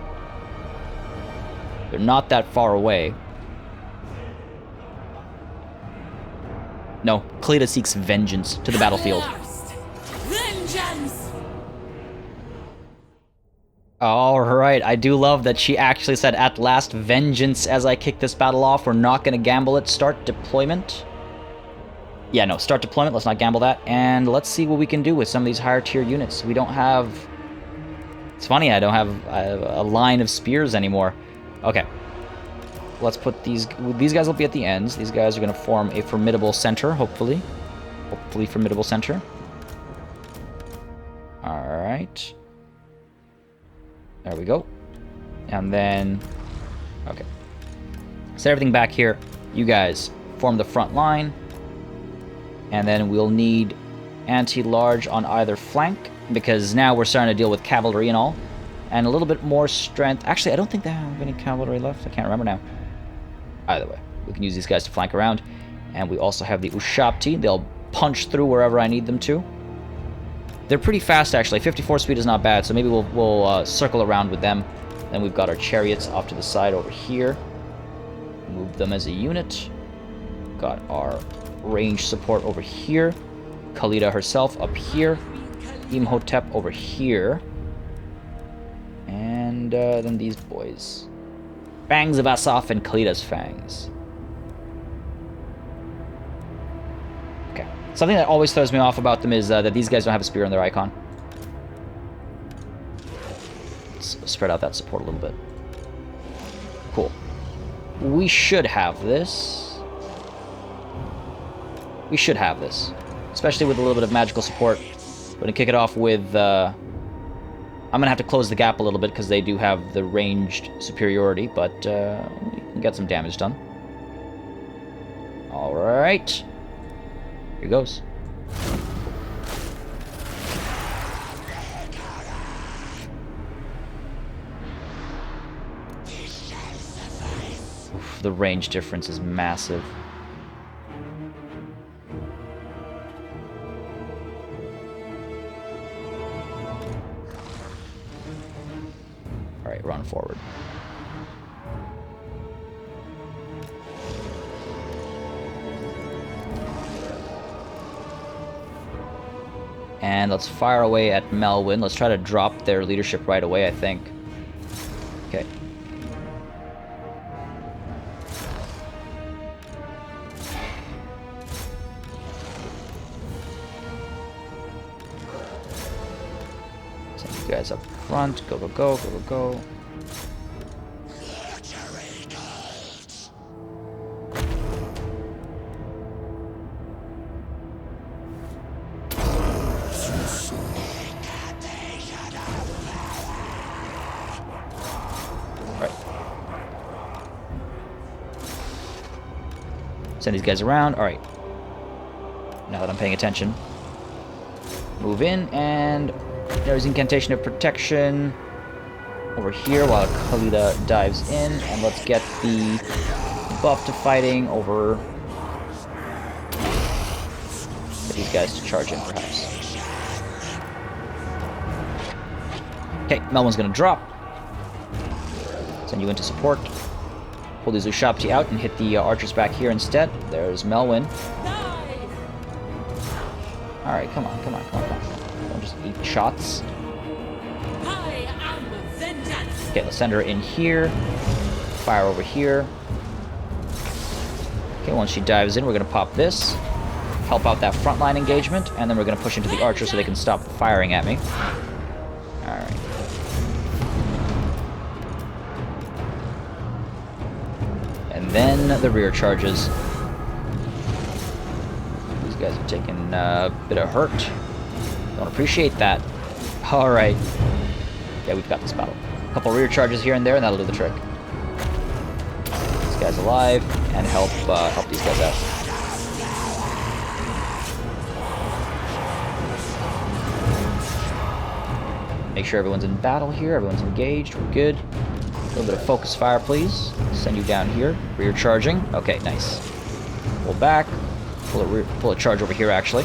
They're not that far away. No, Khalida seeks vengeance to the battlefield. Vengeance! Alright, I do love that she actually said, "At last, vengeance," as I kick this battle off. We're not going to gamble it. Start deployment. Yeah, no, start deployment. Let's not gamble that. And let's see what we can do with some of these higher tier units. We don't have... It's funny, I don't have a line of spears anymore. Okay. Let's put these... These guys will be at the ends. These guys are going to form a formidable center, hopefully. Hopefully formidable center. Alright. There we go. And then... Okay. Set everything back here. You guys form the front line. And then we'll need anti-large on either flank, because now we're starting to deal with cavalry and all. And a little bit more strength. Actually, I don't think they have any cavalry left. I can't remember now. Either way, we can use these guys to flank around. And we also have the Ushapti. They'll punch through wherever I need them to. They're pretty fast, actually. 54 speed is not bad, so maybe we'll circle around with them. Then we've got our chariots off to the side over here. Move them as a unit. Got our range support over here. Khalida herself up here. Imhotep over here. And then these boys. Fangs of Asaf and Khalida's fangs. Okay. Something that always throws me off about them is that these guys don't have a spear in their icon. Let's spread out that support a little bit. Cool. We should have this. We should have this. Especially with a little bit of magical support. We're going to kick it off with... I'm going to have to close the gap a little bit because they do have the ranged superiority, but we can get some damage done. Alright. Here goes. Oof, the range difference is massive. Alright, run forward. And let's fire away at Melwyn. Let's try to drop their leadership right away, I think. Okay. Send you guys up front. Go, go, go, go, go, go. Send these guys around. Alright. Now that I'm paying attention. Move in, and there's Incantation of Protection over here while Khalida dives in. And let's get the buff to fighting over... Get these guys to charge in, perhaps. Okay, Melwin's gonna drop. Send you into support. Pull these Ushapti out and hit the archers back here instead. There's Melwin. Alright, come on. Don't just eat shots. Okay, let's send her in here. Fire over here. Okay, once she dives in, we're gonna pop this. Help out that frontline engagement, and then we're gonna push into the archers so they can stop firing at me. Alright. And then the rear charges. These guys are taking a bit of hurt. Don't appreciate that. Alright. Yeah, we've got this battle. A couple rear charges here and there, and that'll do the trick. This guy's alive, and help these guys out. Make sure everyone's in battle here, everyone's engaged, we're good. A little bit of focus fire, please. Send you down here. Rear charging. Okay, nice. Pull back. Pull a charge over here, actually.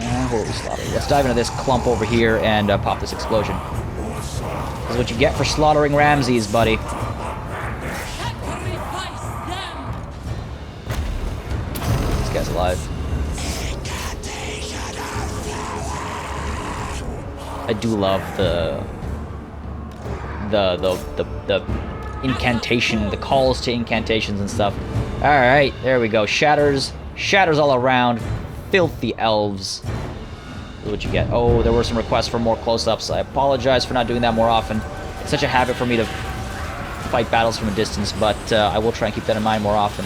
And holy slaughter. Let's dive into this clump over here and pop this explosion. This is what you get for slaughtering Ramses, buddy. This guy's alive. I do love the incantation, the calls to incantations and stuff. Alright, there we go. Shatters all around. Filthy elves. This is what you get. Oh, there were some requests for more close-ups. I apologize for not doing that more often. It's such a habit for me to fight battles from a distance, but I will try and keep that in mind more often.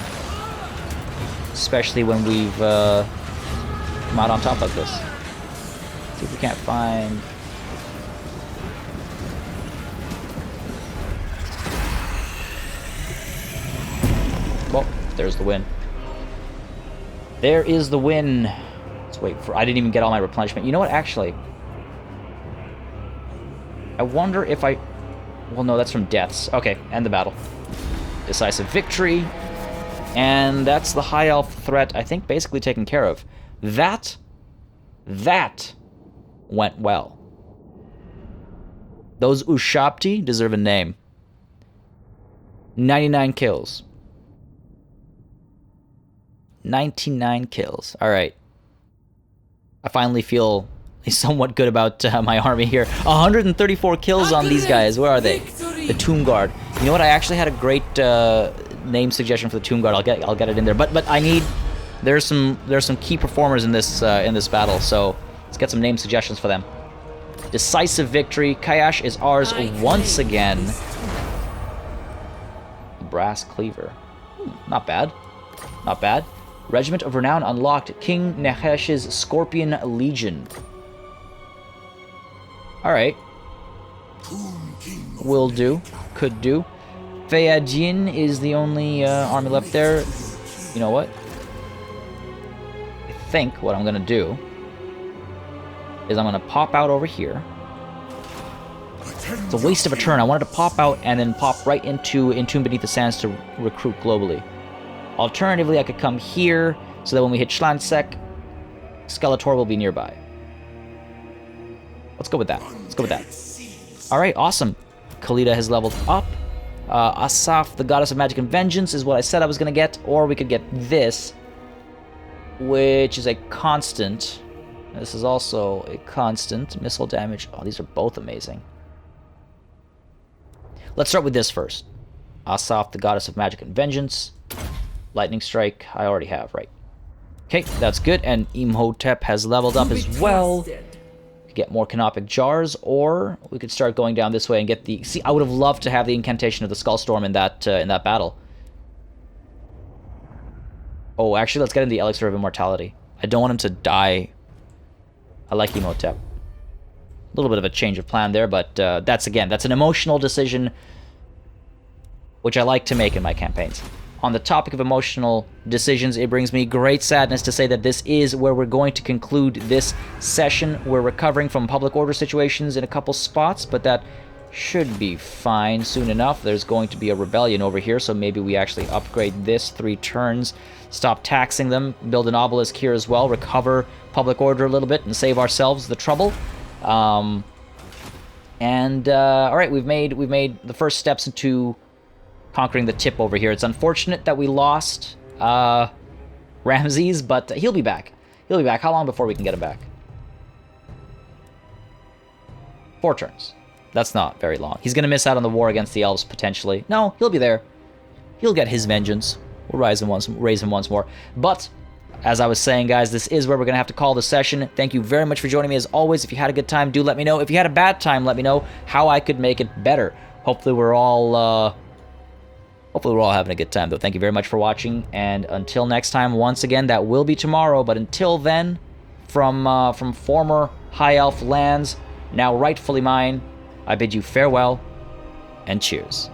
Especially when we've come out on top like this. See if we can't find... Well, there's the win. There is the win. Let's wait for... I didn't even get all my replenishment. You know what, actually? I wonder if I... Well, no, that's from deaths. Okay, end the battle. Decisive victory. And that's the high elf threat, I think, basically taken care of. That went well. Those Ushapti deserve a name. 99 kills. 99 kills. Alright. I finally feel somewhat good about my army here. 134 kills on these guys. Where are they? The Tomb Guard. You know what? I actually had a great name suggestion for the Tomb Guard. I'll get it in there. But I need... There's some key performers in this battle, so let's get some name suggestions for them. Decisive victory. Kayash is ours once again. Brass Cleaver. Not bad. Not bad. Regiment of Renown unlocked. King Nehesh's Scorpion Legion. Alright. Will do. Could do. Fayadin is the only army left there. You know what? I think what I'm going to do is I'm going to pop out over here. It's a waste of a turn. I wanted to pop out and then pop right into Entomb Beneath the Sands to recruit globally. Alternatively, I could come here, so that when we hit Schlansek, Skeletor will be nearby. Let's go with that. Let's go with that. Alright, awesome. Khalida has leveled up. Asaf, the Goddess of Magic and Vengeance, is what I said I was going to get. Or we could get this, which is a constant. This is also a constant. Missile damage. Oh, these are both amazing. Let's start with this first. Asaf, the Goddess of Magic and Vengeance. Lightning Strike, I already have, right. Okay, that's good, and Imhotep has leveled up as well. Get more Canopic Jars, or we could start going down this way and get the... See, I would have loved to have the Incantation of the Skullstorm in that battle. Oh, actually, let's get in the Elixir of Immortality. I don't want him to die. I like Imhotep. A little bit of a change of plan there, but that's an emotional decision which I like to make in my campaigns. On the topic of emotional decisions, it brings me great sadness to say that this is where we're going to conclude this session. We're recovering from public order situations in a couple spots, but that should be fine soon enough. There's going to be a rebellion over here, so maybe we actually upgrade this 3 turns, stop taxing them, build an obelisk here as well, recover public order a little bit, and save ourselves the trouble. All right, we've made the first steps into conquering the tip over here. It's unfortunate that we lost Ramses, but he'll be back. He'll be back. How long before we can get him back? 4 turns. That's not very long. He's going to miss out on the war against the elves, potentially. No, he'll be there. He'll get his vengeance. We'll raise him once more. But, as I was saying, guys, this is where we're going to have to call the session. Thank you very much for joining me. As always, if you had a good time, do let me know. If you had a bad time, let me know how I could make it better. Hopefully we're all having a good time, though. Thank you very much for watching, and until next time, once again, that will be tomorrow, but until then, from former High Elf lands, now rightfully mine, I bid you farewell, and cheers.